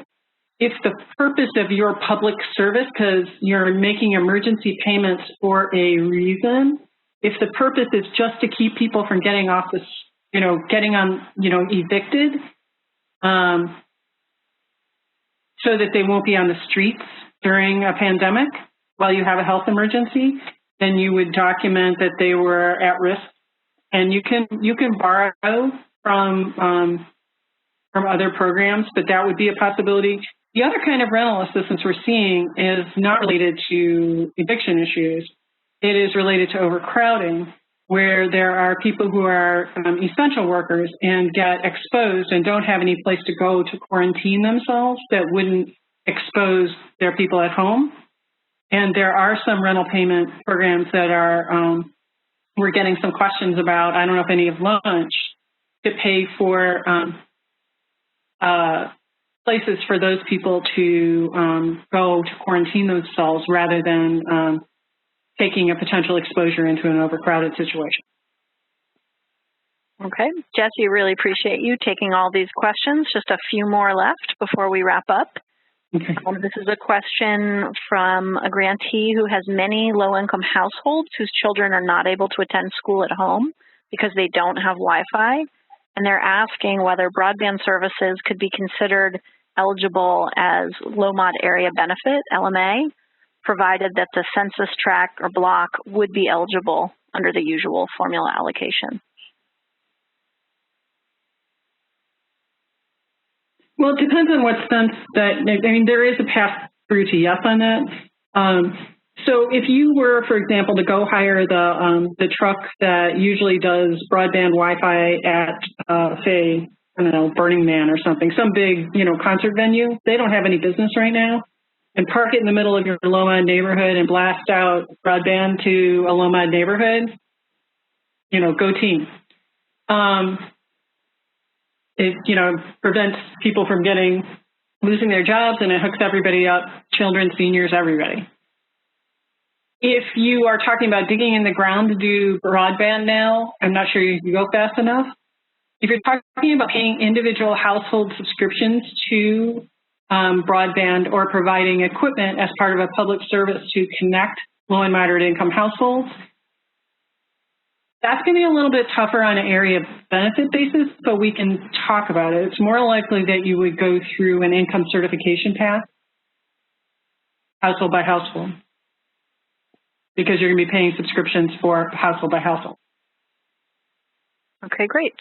If the purpose of your public service, because you're making emergency payments for a reason, if the purpose is just to keep people from getting off this, you know, getting on, you know, evicted, so that they won't be on the streets during a pandemic while you have a health emergency, then you would document that they were at risk. And you can borrow from other programs, but that would be a possibility. The other kind of rental assistance we're seeing is not related to eviction issues. It is related to overcrowding, where there are people who are essential workers and get exposed and don't have any place to go to quarantine themselves that wouldn't expose their people at home. And there are some rental payment programs that are, we're getting some questions about, I don't know if any have launched, to pay for places for those people to go to quarantine themselves rather than taking a potential exposure into an overcrowded situation. Okay, Jesse, really appreciate you taking all these questions. Just a few more left before we wrap up. Okay. This is a question from a grantee who has many low-income households whose children are not able to attend school at home because they don't have Wi-Fi, and they're asking whether broadband services could be considered eligible as low-mod area benefit, LMA, provided that the census tract or block would be eligible under the usual formula allocation. Well, it depends on what sense that, I mean, there is a path through to yes on that. So if you were, for example, to go hire the truck that usually does broadband Wi-Fi at, say, I don't know, Burning Man or something, some big, concert venue, they don't have any business right now, and park it in the middle of your Loma neighborhood and blast out broadband to a Loma neighborhood, go team. It, prevents people from losing their jobs, and it hooks everybody up, children, seniors, everybody. If you are talking about digging in the ground to do broadband now, I'm not sure you can go fast enough. If you're talking about paying individual household subscriptions to broadband or providing equipment as part of a public service to connect low and moderate income households, that's going to be a little bit tougher on an area of benefit basis, but we can talk about it. It's more likely that you would go through an income certification path, household by household, because you're going to be paying subscriptions for household by household. Okay, great.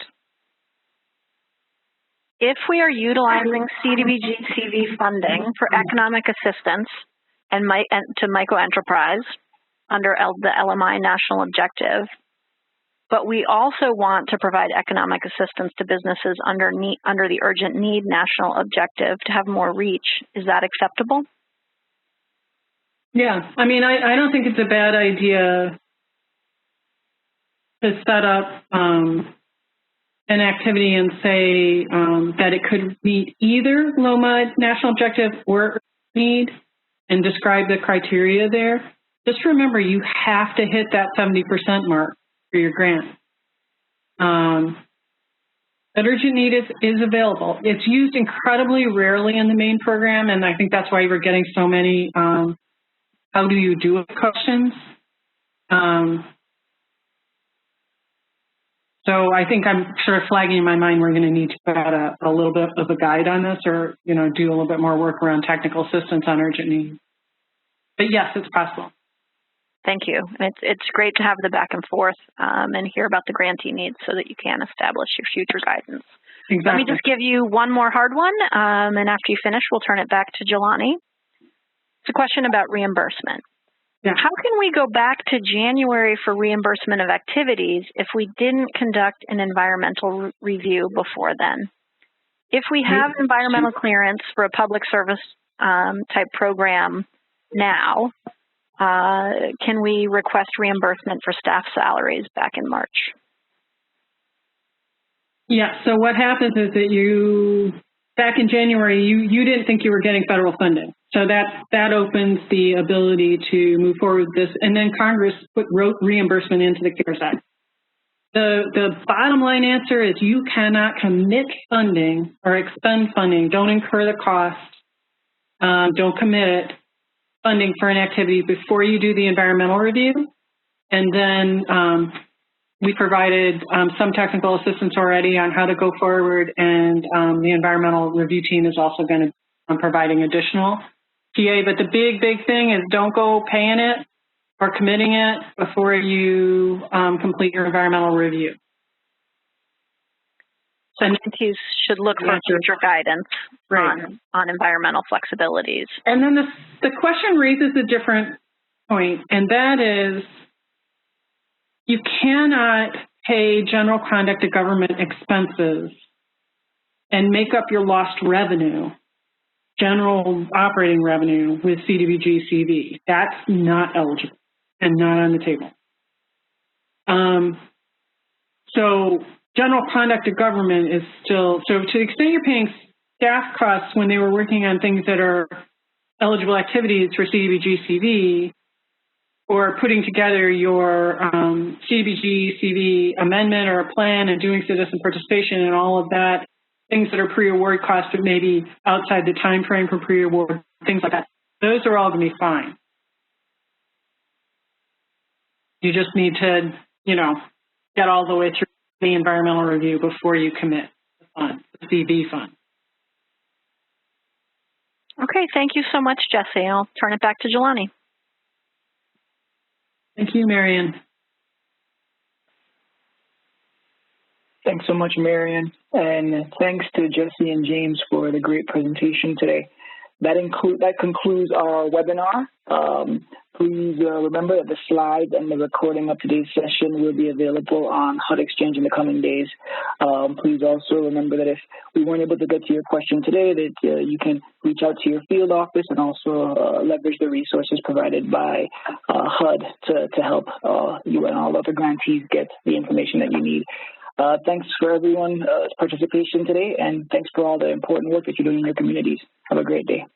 If we are utilizing CDBG-CV funding for economic assistance and to microenterprise under the LMI national objective, but we also want to provide economic assistance to businesses under the urgent need national objective to have more reach, is that acceptable? Yeah, I mean, I don't think it's a bad idea to set up an activity and say that it could meet either LOMA national objective or need and describe the criteria there. Just remember, you have to hit that 70% mark for your grant. That urgent need is available. It's used incredibly rarely in the main program, and I think that's why we're getting so many how do you do it questions. So I think I'm sort of flagging in my mind we're going to need to add a little bit of a guide on this, or do a little bit more work around technical assistance on urgent need. But yes, it's possible. Thank you. It's great to have the back and forth and hear about the grantee needs so that you can establish your future guidance. Exactly. Let me just give you one more hard one, and after you finish, we'll turn it back to Jelani. It's a question about reimbursement. Yeah. How can we go back to January for reimbursement of activities if we didn't conduct an environmental review before then? If we have environmental clearance for a public service type program now, can we request reimbursement for staff salaries back in March? Yeah, so what happens is that back in January, you didn't think you were getting federal funding. So that opens the ability to move forward with this. And then Congress wrote reimbursement into the CARES Act. The bottom line answer is you cannot commit funding or expend funding, don't incur the cost, don't commit funding for an activity before you do the environmental review. And then we provided some technical assistance already on how to go forward, and the environmental review team is also going to be providing additional TA. But the big thing is don't go paying it or committing it before you complete your environmental review. So grantees should look for future guidance on environmental flexibilities. And then the question raises a different point, and that is you cannot pay general conduct of government expenses and make up your lost revenue, general operating revenue, with CDBG-CV. That's not eligible and not on the table. So general conduct of government is still, so to the extent you're paying staff costs when they were working on things that are eligible activities for CDBG-CV, or putting together your CDBG-CV amendment or a plan and doing citizen participation and all of that, things that are pre-award costs but maybe outside the time frame for pre-award, things like that, those are all going to be fine. You just need to, get all the way through the environmental review before you commit the fund, the CV fund. Okay, thank you so much, Jesse. I'll turn it back to Jelani. Thank you, Marion. Thanks so much, Marion, and thanks to Jesse and James for the great presentation today. That concludes our webinar. Please remember that the slides and the recording of today's session will be available on HUD Exchange in the coming days. Please also remember that if we weren't able to get to your question today, that you can reach out to your field office and also leverage the resources provided by HUD to help you and all other grantees get the information that you need. Thanks for everyone's participation today, and thanks for all the important work that you're doing in your communities. Have a great day.